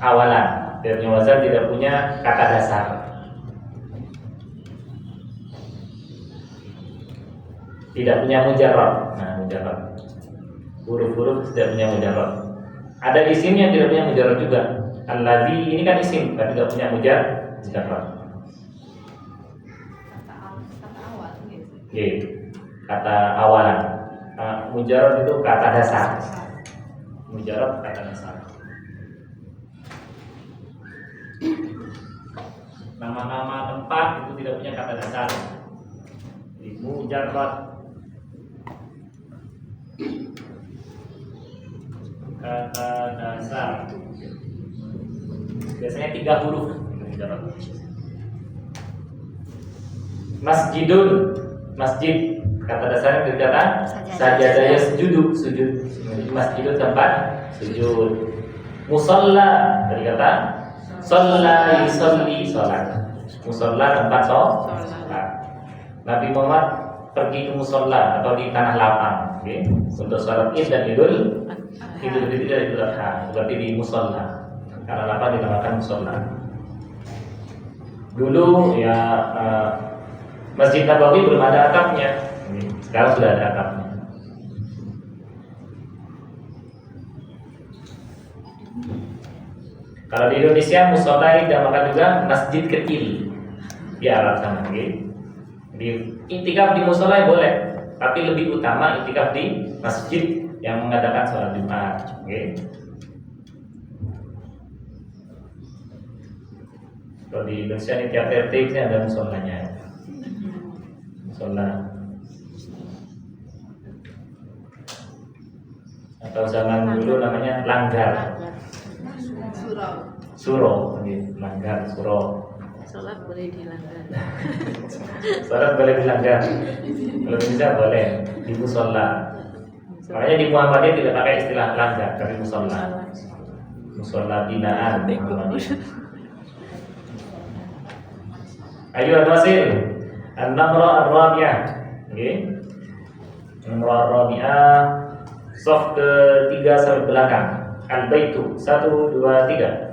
S1: awalan, tidak punya wazan, tidak punya kata dasar. Tidak punya mujarrad. Nah, mujarrad. Huruf-huruf tidak punya mujarrad. Ada isim yang tidak punya mujarrad juga. Alladzi ini kan isim, tapi tidak punya mujarrad.
S3: Kata awal gitu.
S1: Oke. Kata awalan. Mujarrad itu kata dasar. Mujarrad kata dasar. Nama-nama tempat itu tidak punya kata dasar. Jadi mujarrad. Kata dasar biasanya 3 huruf. Masjidun, masjid. Kata dasarnya berkata sajadah yasjudu, sujud. Masjidun tempat sujud. Musalla dari kata shalla yusalli, salat. Musalla tempat salat. Nabi Muhammad pergi ke musalla atau di tanah lapang, okay, untuk salat Id dan Idul Fitri dan Idul Adha. Berarti di musalla. Karena lapang dinamakan musalla. Dulu ya Masjid Nabawi belum ada atapnya. Sekarang sudah ada atapnya. Kalau di Indonesia musola dinamakan juga masjid kecil di Arab sana. Okay? Di iktikaf di musola boleh, tapi lebih utama iktikaf di masjid yang mengadakan sholat Jumat. Okay? Kalau di Indonesia ini tiap RT ini ada musolanya. Musola. Atau zaman dulu namanya langgar. Suro, langgar, suro.
S2: Sholat boleh dilanggar.
S1: Sholat boleh dilanggar. Kalau bisa boleh di musola. Makanya di Muhammadiyah tidak pakai istilah langgar, tapi musola. Musola binaan. Ayo Al-Wasil. An-Namra Ar-Rabi'ah. Oke. An-Namra Ar-Rabi'ah. Sof ketiga sampai belakang. Al-Baitu 1, 2, 3.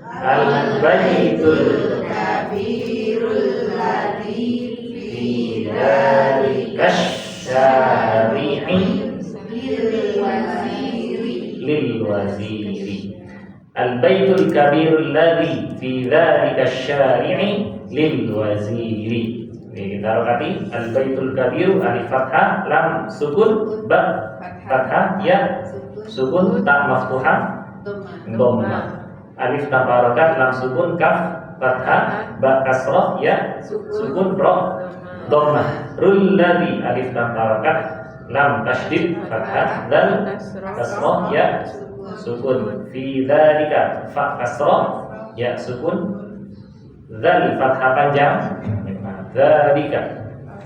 S1: Al-Baitul
S2: Kabirul ladzi
S1: fi dzalika syari'i lil waziri. Al-Baitul Kabirul ladzi fi dzalika syari'i lil waziri. Kita harokati Al-Baitul Kabiru alif fathah lam sukun ba fathah ya sukun ta maftuhah dhamma. Alif tanpa harokat lam sukun kaf fathah ba kasrah ya sukun ra dhamma. Rul ladzi alif tanpa harokat lam tasydid fathah dal kasrah ya sukun. Fi dzalika fa kasrah ya sukun zal fathah panjang dzalika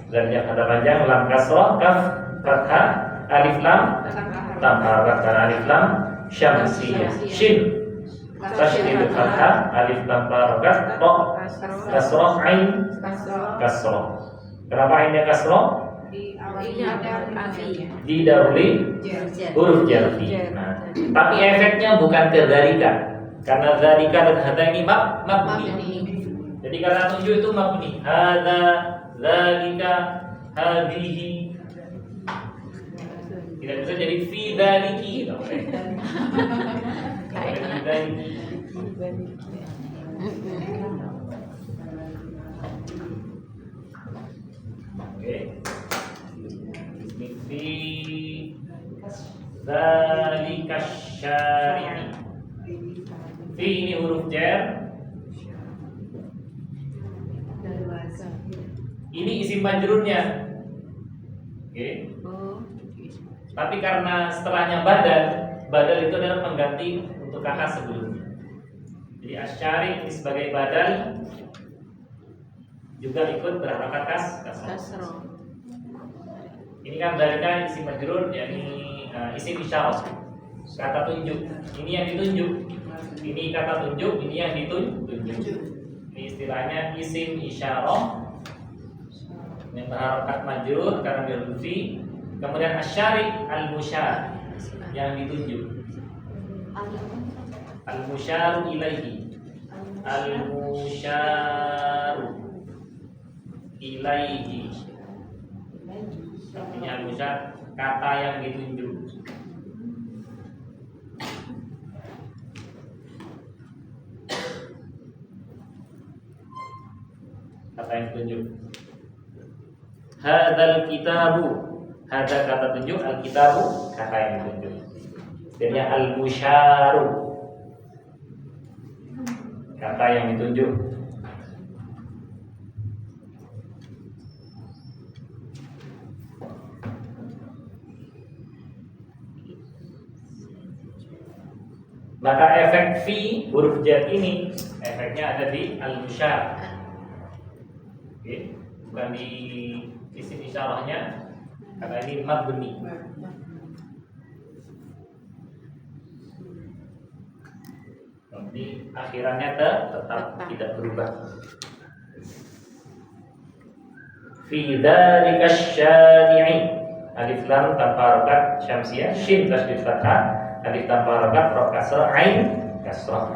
S1: zal ya fathah panjang lam kasrah kaf fathah alif lam tanpa harokat alif lam syamsiyah shin tasydid fathah alif tanpa harokat ta kasrah ain kasrah. Kenapa ainnya kasrah? Didahului huruf jarfi. Nah, tapi efeknya bukan ke dzalika, karena dzalika dan hadza ini mabni. Jadi kata tunjuk itu mabni. Hadza, dzalika, hadhihi. Tidak bisa jadi fi dzaliki. Oke. Fi dzalika syari'i. Fi ini huruf jar. Ini isim majrurnya. Oke. Tapi karena setelahnya badal itu adalah pengganti untuk kata sebelumnya. Jadi asyari ini sebagai badal juga ikut berharakat kasroh. Ini kan dalilnya isim majrur, yakni isim isyarah, kata tunjuk. Ini yang ditunjuk. Ini kata tunjuk, ini yang ditunjuk. Ini istilahnya isim isyarah yang berharakat majrur karena dirudfi. Kemudian asyari al-musyar yang ditunjuk. Al-musyaru ilaihi. Al-musyaru ilaihi. Artinya al-musyar kata yang ditunjuk. Kata yang ditunjuk. Hadzal kitabu. Hadza kata tunjuk, al-kitabu kata yang ditunjuk. Jadinya al-musyaru kata yang ditunjuk. Maka efek fi huruf jar ini efeknya ada di al-musyar. Oke, bukan di isim isyarahnya karena ini mabni. Jadi akhirannya tetap tidak berubah. Fi dzalika syari'i, alif lam tanpa harokat syamsiyah, shin tasdid fathah, alif tanpa harokat ra kasrah, ain kasrah.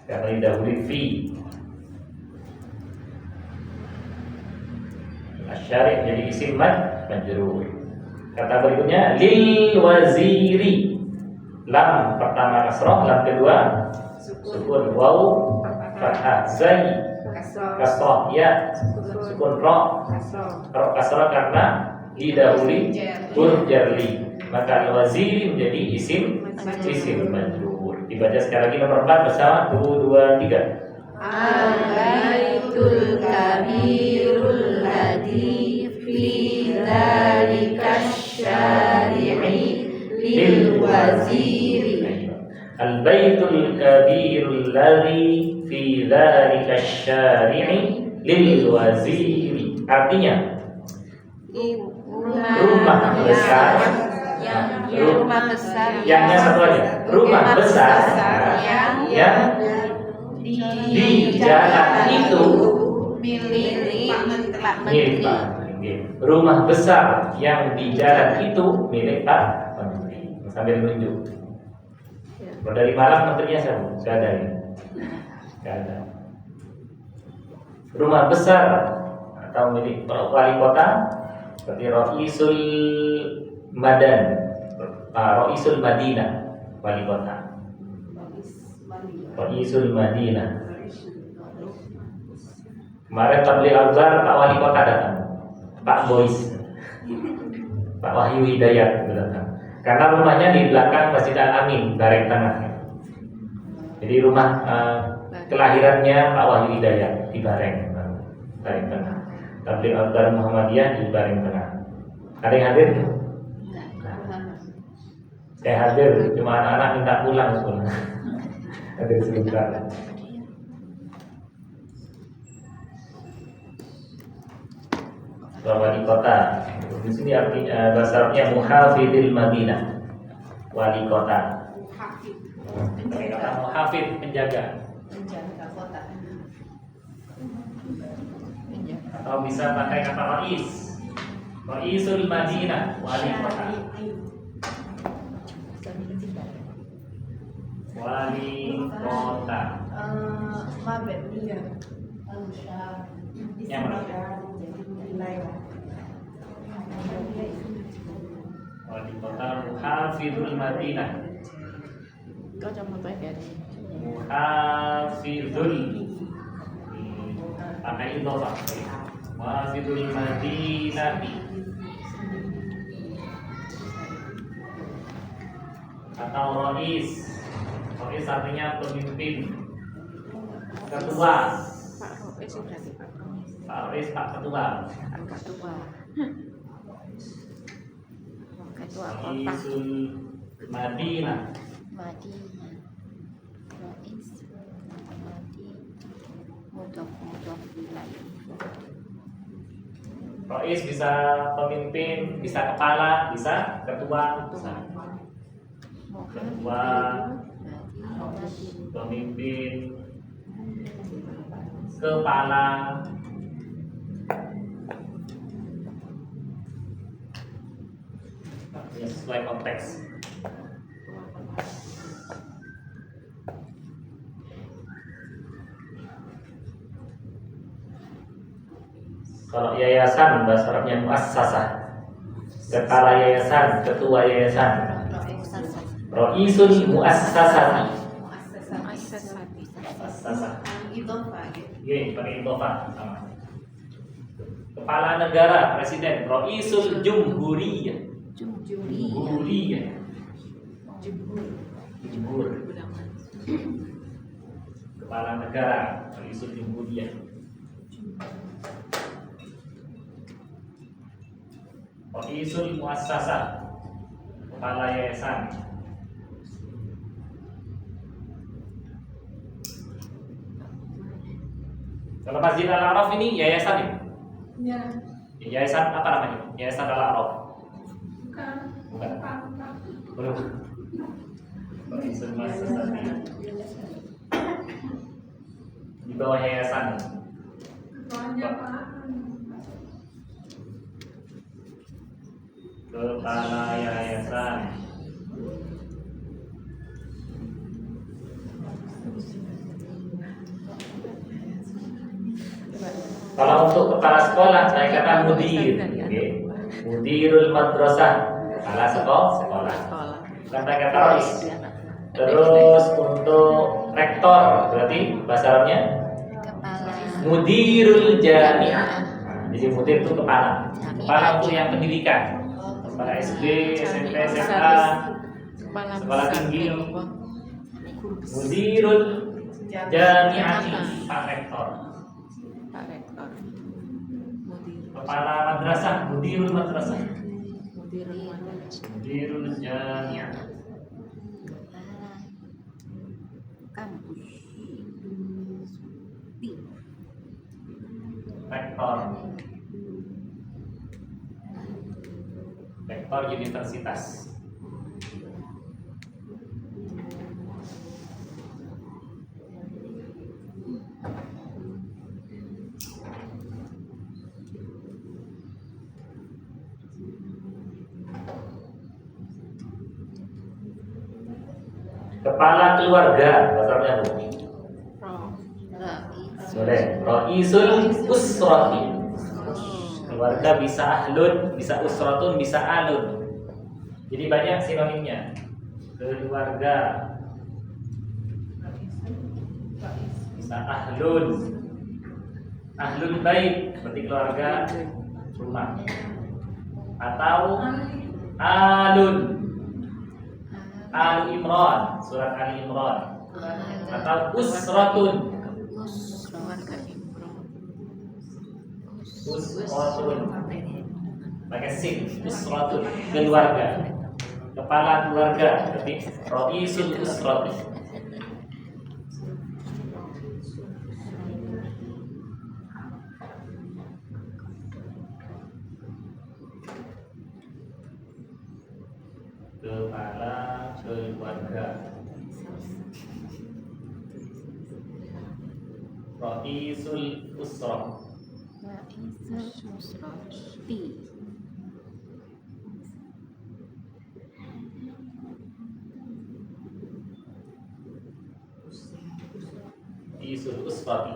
S1: Karena didahului fi. Asyari' menjadi isim majrur. Kata berikutnya lil waziri. Lam pertama kasrah, lam kedua sukun, waw fathah, zai kasrah, ya sukun, ra kasrah karena didahului huruf jarli. Maka al-waziri menjadi isim majrur. Dibaca sekali lagi nomor 4 bersama 1, 2, 3.
S2: Al-baitul kabirul ladzi fi dzalika syari'i lil waziri.
S1: Al-baitul kabirul ladzi fi dzalika syari'i lil waziri. Artinya rumah besar yangnya satu aja. Rumah besar yang di jalan itu milik Pak Menteri. Rumah besar yang di jalan itu milik Pak Menteri. Sambil nunjuk. Kalau dari Malang menterinya siapa? Sudah ada ya? Tidak ada. Rumah besar atau milik wali kota seperti Roisul Madan, Roisul Madinah, wali kota. Roisul Madinah. Kemarin tabligh akbar Pak Wali Kota datang, Pak Bois, Pak Wahyu Hidayat datang. Karena rumahnya di belakang Masjid Al-Amin, Bareng Tengah. Jadi rumah kelahirannya Pak Wahyu Hidayat di Bareng Tengah. Tabligh akbar Muhammadiyah di Bareng Tengah. Ada yang hadir? Saya hadir, cuma anak-anak minta pulang sekolah. Hadir sebentar. Wali kota. Di sini artinya bahasa Arabnya muhafidil Madinah. Wali kota. Pakai kata muhafid, penjaga.
S2: kota.
S1: Atau bisa pakai kata rais. Raisul Madinah, wali kota. Wali kota.
S2: Mabed.
S3: Iya.
S1: Yang mana? Wali kota Muhafidul Madinah.
S2: Kau jangan pakai
S1: Muhafidul. Pakai idhofah. Muhafidul Madinah. Atau Rais. Rais artinya pemimpin, ketua.
S2: Pak Rois berarti Pak Rois.
S1: Pak Rais, Pak Ketua.
S2: Ketua. Ketua kota.
S1: Raisul Madinah.
S3: Madinah. Rais. Madinah. Mudhof ilaih.
S1: Rais bisa pemimpin, bisa kepala, bisa ketua, bisa ketua, pemimpin, kepala. Ya, sesuai konteks. Kalau yayasan bahasa Arabnya muassasah. Kepala yayasan, ketua yayasan. Raisul muassasati. Muassasah. Iya, pakai idhofah sama. Kepala negara, presiden, Raisul Jumhuriyah. Jumhuriyah. Jumhur. Kepala negara, Raisul Jumhuriyah. Raisul muassasah, kepala yayasan. Kalau Masjid Al-A'raf ini yayasan ya?
S4: Iya.
S1: Yayasan apa namanya? Yayasan Al-A'raf.
S4: Bukan.
S1: Bukan.
S4: Bukan.
S1: Belum. Di bawah yayasan.
S4: Ketuanya Pak.
S1: Kepala yayasan. Kalau untuk kepala sekolah saya kata mudir, okay. Mudirul madrasah, kepala sekolah. Kata-kata rais. Terus untuk rektor berarti bahasa Arabnya mudirul jami'ah. Jadi mudir itu kepala untuk yang pendidikan. Kepala SD, SMP, SMA, sekolah tinggi. Mudirul jami'ati, Pak Rektor.
S2: Pak Rektor.
S1: Kepala madrasah, mudirul madrasah.
S2: Mudirul madrasah.
S1: Mudirul jami'ah.
S3: Kampus.
S1: Rektor. Rektor universitas. Kepala keluarga, bahasanya Bu. Boleh. Raisul usrati. Keluarga bisa ahlun, bisa usratun, bisa alun. Jadi banyak sinonimnya. Keluarga bisa ahlun, ahlul bait seperti keluarga rumah, atau alun, Al Imran, surat Ali Imran, atau usratun, usratun, pakai sin, usratun, keluarga, kepala keluarga, berarti raisul usrati. Kepala keluarga, raisul usrah. Raisul usrati.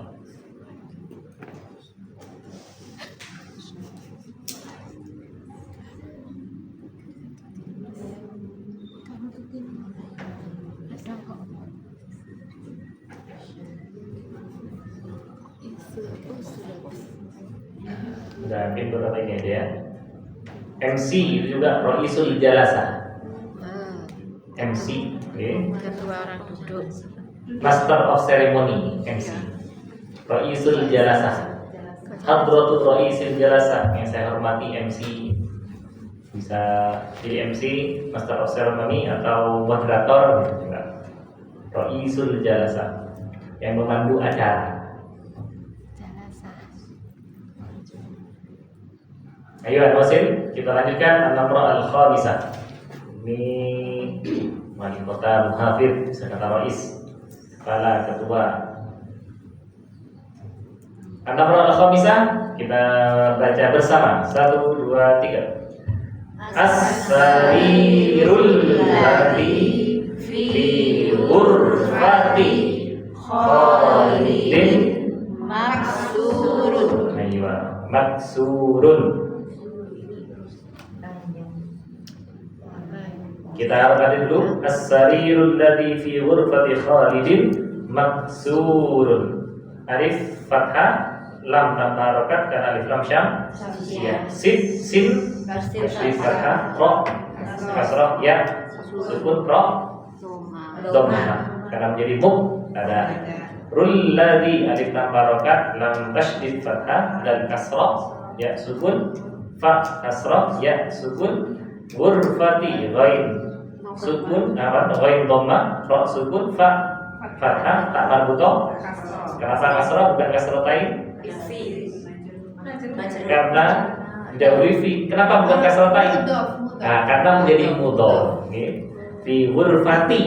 S1: Udah hampir beberapa ini aja ya. MC itu juga Raisul Jalasah. MC, oke.
S2: Ketua orang duduk.
S1: Master of Ceremony, MC. Raisul Jalasah. Hadratul Raisul Jalasah yang saya hormati MC. Bisa jadi MC, Master of Ceremony atau moderator juga. Raisul Jalasah yang memandu acara. Ayo Al-Wasil, kita lanjutkan An-Namrah Al-Khamisah. Ini wali kota muhafid, sekata Rais, kepala ketua. An-Namrah Al-Khamisah kita baca bersama. 1, 2, 3. As-sarirul ladzi fi ghurfati khalidin
S3: Maksurun.
S1: Ayo, maksurun. Kita harapkan dulu as-sarirul ladzi fi ghurfati Khalidin maksurun. Alif fathah, lam tanpa harokat karena alif lam syam. Ya. Sin alif fathah, ro kasrah, ya sukun ro dhammah karena menjadi ada rul ladzi alif tanpa harokat, lam tasydid fathah dan kasrah, ya sukun, fa kasrah, ya sukun, ghurfati ghain sukun, ghain dhamma, ra sukun, fa fathah, tak marbutoh. Kenapa kasroh bukan kasrotain? Karena didahului fi. Kenapa bukan kasrotain? Nah, karena menjadi mudhof. Fi ghurfati.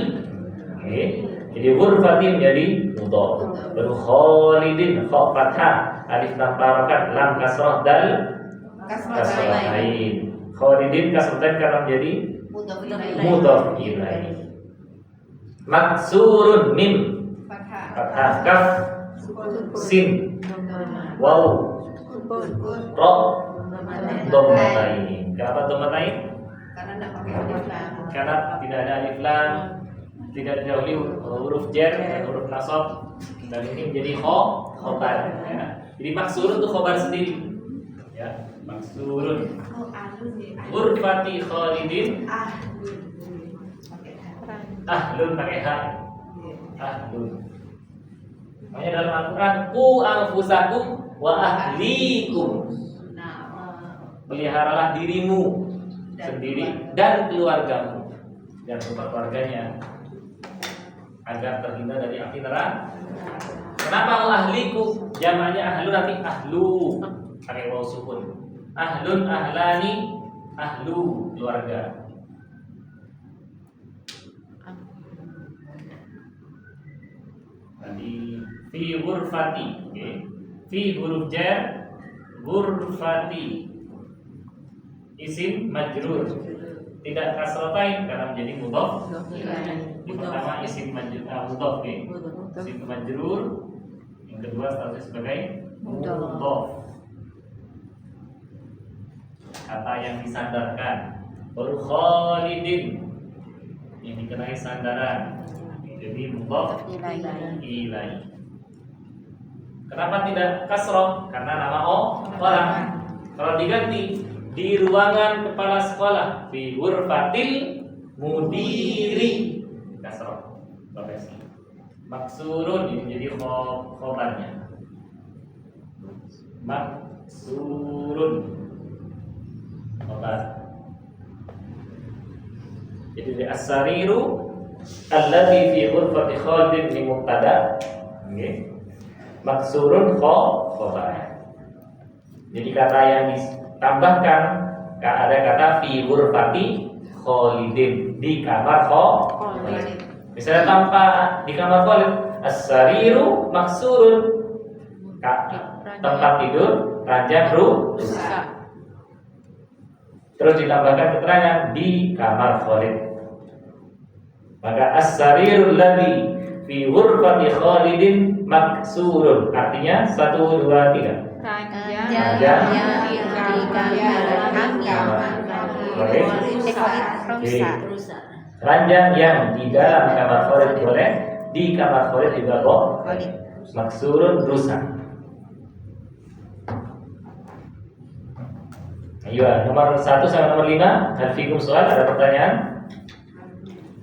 S1: Jadi ghurfati menjadi mudhof. Baru khalidin, kha fathah, alif lam harakat, lam kasroh, dal kasrotain. Khalidin kasrotain karena menjadi mudhof ilaih. Maksurun mim fathah, kaf, sin, waw, ro, dhammatain. Kenapa dhammatain? Karena tidak ada alif lam, tidak didahului huruf jar dan huruf nasab, dan ini menjadi khobar. Ya. Jadi maksurun itu khobar sendiri. Ya, maksurun. Ghurfati khalidin. Ahlun pakai ha. Ahlun. Makanya dalam Al-Quran ku anfusakum wa ahlikum. Peliharalah dirimu sendiri dan keluargamu dan keluarganya agar terhindar dari api neraka. Kenapa wa ahlikum? Jamaknya ahlu nanti ahlu pakai waw sukun. Ahlun, ahlani, ahlu keluarga. Tadi fi ghurfati, fi huruf jar, ghurfati isim majrur, tidak kasratain karena menjadi mudhof. Yang pertama isim mudhof, isim majrur. Yang kedua statusnya sebagai mudhof, kata yang disandarkan. Baru khalidin yang dikenai sandaran, jadi mudhof ilaih. Kenapa tidak kasroh? Karena nama orang. Kalau diganti di ruangan kepala sekolah, fi ghurfatil mudiri, kasroh. Maksurun ini menjadi khobarnya. Maksurun khobar. Jadi as-sariru alladzi fi ghurfati khalidin li mubtada. Maksurun khobar. Jadi kata yang ditambahkan ada kata fi ghurfati khalidin, di kamar khalid. Misalnya tanpa di kamar khalid, as-sariru maksurun, tempat tidur ranjang rusak. Terus ditambahkan keterangan di kamar khalid. Maka as-sarirul ladzi fi ghurfati khalidin maksurun. Ranjang yang di dalam kamar khalid boleh, di kamar khalid juga boleh. Maksurun rusak. Ayo, nomor 1 sampai nomor 5. Hal fikum soal, ada pertanyaan?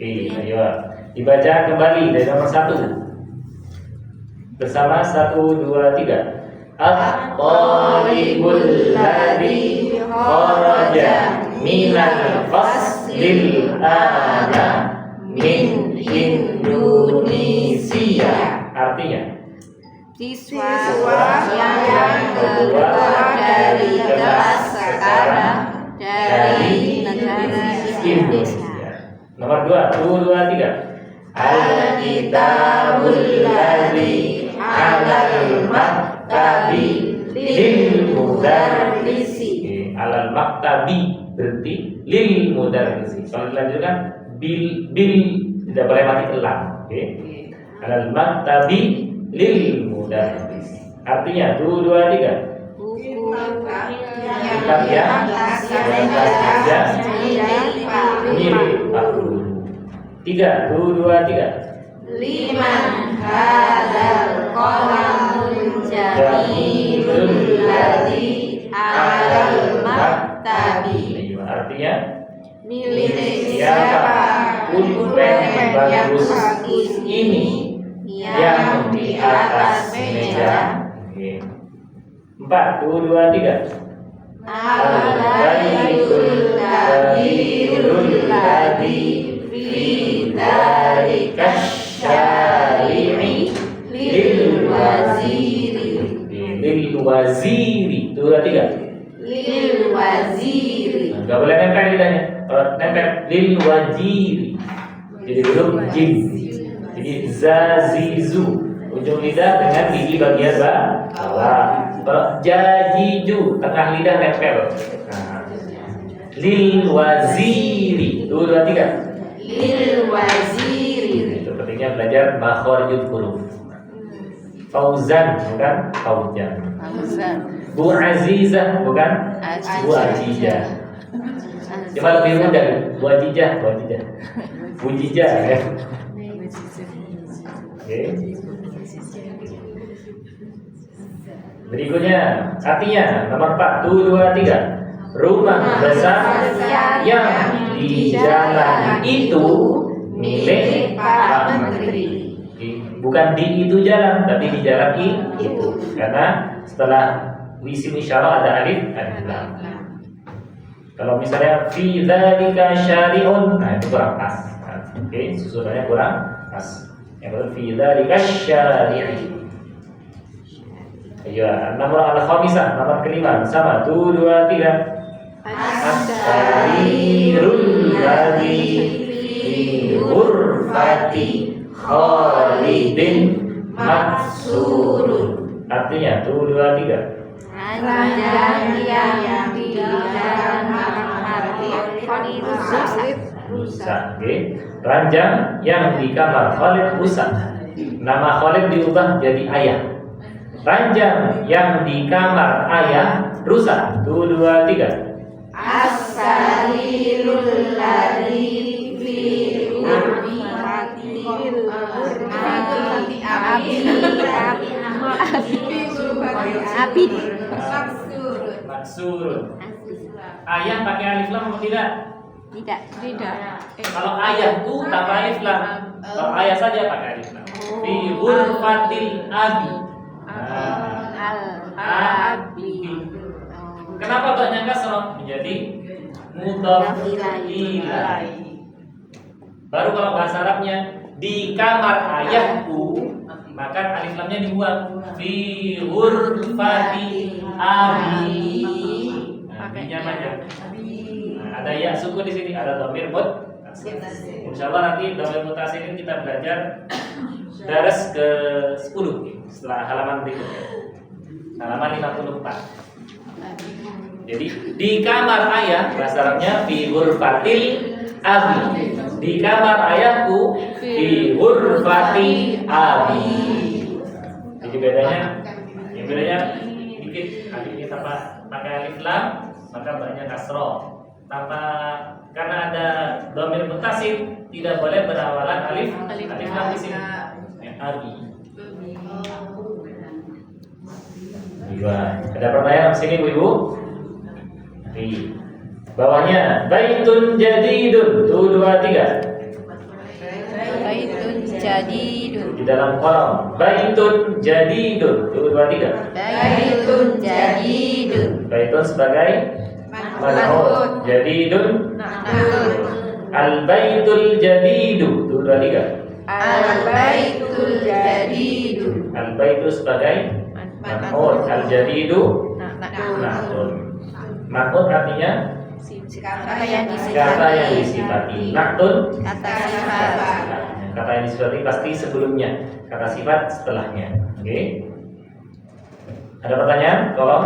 S1: Ayo, dibaca kembali dari nomor 1 bersama 1, 2, 3. At-talibul ladzi kharaja minal faslil ana min Indonesia. Artinya
S2: siswa yang keluar dari kelas sekarang dari negara Indonesia.
S1: Nomor 2, 3. Al-kitabul ladzi 'alal maktabi lil mudarrisi. Alal maktabi berarti lil mudarrisi. Kalau dilanjutkan bil tidak boleh mati elang. Alal maktabi lil mudarrisi. Artinya 2, 3. Kitab yang mirip Pak Guru. 3, 2, 3.
S2: Liman hadzal qalamul jamilul ladzi 'alal maktabi.
S1: Artinya
S2: milik
S1: siapa pulpen bagus ini yang di atas meja. 4, 2, 3. Al-baitul kabirul ladzi fi dzalika syari lil wajiri. Jadi huruf jim. Jadi zazizu. Ujung lidah dengan gigi bagian bawah. Kalau jajiju, tengah lidah nempel. Nah. Lil waziri. 2, 2, 3.
S2: Lil waziri.
S1: Itu pentingnya belajar makharijul huruf. Fauzan bukan Fauzan. Bu Azizah bukan Bu Azizah. Cuma lebih mudah. Bu Azizah, Bu Azizah. Bu Jijah ya. Oke. Berikutnya artinya nomor 4, 2, 3. Rumah besar yang di jalan itu milik Pak Menteri. Bukan di itu jalan, tapi di jalan itu. Karena setelah isim isyarah ada alif lam. Kalau misalnya fi dzalika syari'un, nah itu kurang pas. Oke, susunannya kurang pas. Yang betul fi dzalika syari'i. Ayo, nomor al-khamisah, nomor kelima sama 2, 2, 3. As-sarirul ladzi fi ghurfati Khalidin maksurun. Artinya 2, 2, 3.
S2: Ranjang yang di dalam kamar Khalid
S1: rusak. Oke. Ranjang yang di kamar Khalid rusak. Nama Khalid diubah jadi ayah. Ranjang yang di kamar ayah rusak. 2, 2, 3.
S2: As-sarirul ladzi fi Abid.
S1: Maksurun. Ayah pakai alif lam atau tidak?
S2: Tidak.
S1: Kalau ayahku tanpa alif lam. Kalau ayah saja pakai alif lam. Fi ghurfatil abi. Abi. Kenapa banyak kasroh? Menjadi mudhaf ilaih. Baru kalau bahasa Arabnya di kamar ayahku, maka alif lamnya dibuang. Fi ghurfati abi. Abinya banyak. Nah, ada ya sukun di sini, ada dhamir muttasil. Insyaallah nanti dhamir muttasil ini kita belajar daras ke-10 setelah halaman berikutnya. Halaman 54. Jadi di kamar ayah bahasa Arabnya fi ghurfatil abi. Di kamar ayahku fi ghurfati abi. Jadi bedanya dikit. Alifnya tanpa pakai alif lam, maka banyak kasroh. Karena ada dhamir muttasil, tidak boleh berawalan alif lam di sini. Abi. Ada pertanyaan di sini Bu-ibu? Di bawahnya baitun jadidun. 2, 2, 3.
S2: Baitun jadidun.
S1: Di dalam kolom baitun jadidun. 2, 2, 3.
S2: Baitun jadidun.
S1: Baitun sebagai man'ut, jadidun al baitul jadidu. 2, 2, 3.
S2: Al baitul jadidu.
S1: Al baitu sebagai man'ut, al jadidu na'tun. Man'ut artinya
S2: Kata yang
S1: disifati. Na'tun
S2: Kata sifat.
S1: kata yang disifati pasti sebelumnya, kata sifat setelahnya. Oke. Ada pertanyaan? Tolong.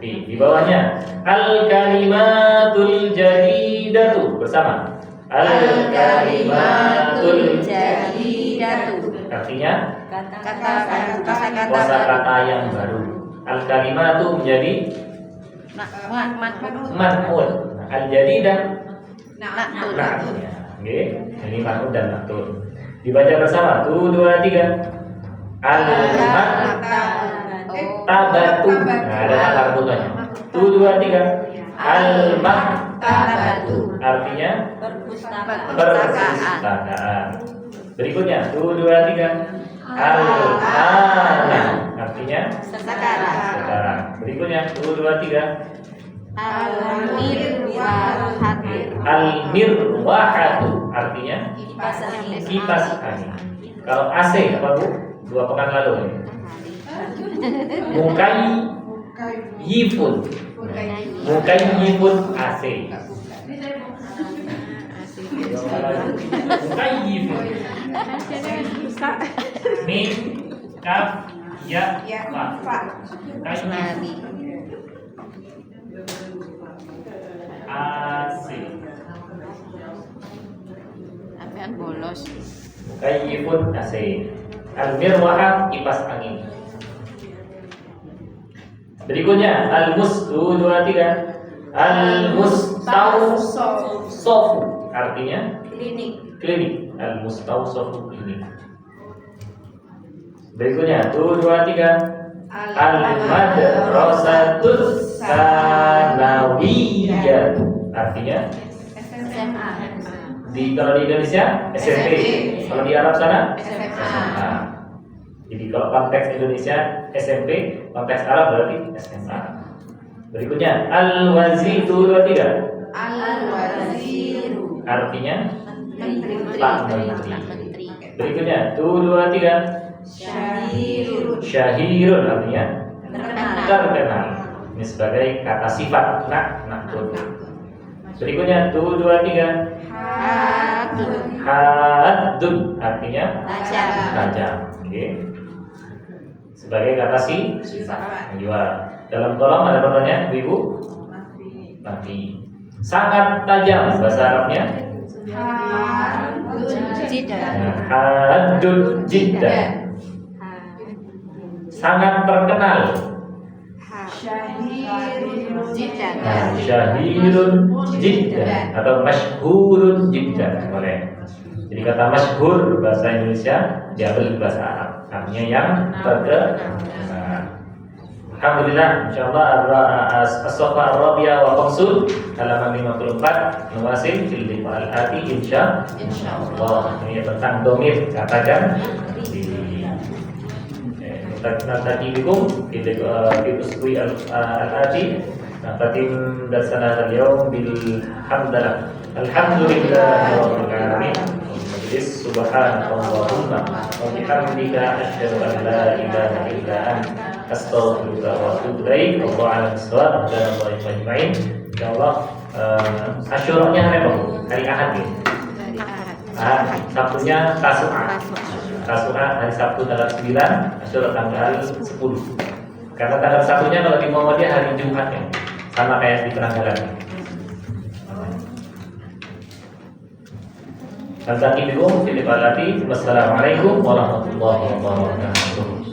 S1: Di bawahnya al kalimatul jadidatu bersama. Al kalimatul
S2: jadidatu.
S1: artinya
S2: Kata-kata
S1: kosakata yang baru. Al kalimatu menjadi man'ut. Al jadidah na'tun. Oke, ini man'ut dan na'tun. Dibaca bersama. 2, 2, 3. Al maktabatu. Nah, ada kata kartunya. 2, 2, 3. Al maktabatu artinya perpustakaan. Berikutnya 2, 2, 3. Al ana artinya sekarang. Berikutnya 2, 2, 3. Al mirwahatu artinya kipas angin. Kalau AC apa Bu? 2 pekan lalu. Mukayyifun AC. Mukayyifun. Mim, kaf, ya, fa.
S2: Nabi.
S1: Asik.
S2: Sampean bolos.
S1: Mukayyifun asik. Al-mirwah kipas angin. Berikutnya al-mus 2 2 3. Al-mustawsofu artinya klinik. Al-mustawsofu klinik. Berikutnya 2 2 3. Al-madrasatus sanawiyah artinya
S2: SMA.
S1: kalau di Indonesia SMP, kalau di Arab sana SMA. Jadi kalau konteks Indonesia SMP, konteks Arab berarti SMA. Berikutnya al-waziru 3.
S2: Al-waziru.
S1: Artinya
S2: Menteri.
S1: Pak Menteri.
S2: Menteri.
S1: Berikutnya 2 3. Syahirun artinya terkenal. Ini sebagai kata sifat nakun. Berikutnya 2 2 3. Haddun artinya tajam. Oke. Sebagai kata sifat. Dalam kolom ada pertanyaan Ibu? Mati. Sangat tajam bahasa Arabnya? Haddun jiddan. Sangat terkenal. Syahirun jiddan atau masyhurun jiddan boleh. Jadi kata masyhur bahasa Indonesia diambil dari bahasa Arab, artinya yang terkenal. Alhamdulillah, insyaallah as-safa ar-rabi'ah wa qamsun halaman 54 nuwasil fil liqa'il ati insyaallah. Ini tentang domir katakan نلتقي بكم في الأسبوع الآتي نختتم درسنا هذا اليوم الحمد لله رب العالمين المجلس سبحانك اللهم وبحمدك أشهد أن لا إله إلا أنت أستغفرك وأتوب إليك والله أعلم بالصواب وجزاك الله أجمعين. Insyaallah Asyuranya hari apa? Hari Ahad ya? Sabtunya Tasu'a hari Sabtu tanggal 9, Asyura tanggal 10. Karena tanggal 1-nya kalau di Muhammadiyah hari Jumat ya, sama kayak di penanggalan. Wassalamualaikum warahmatullahi wabarakatuh.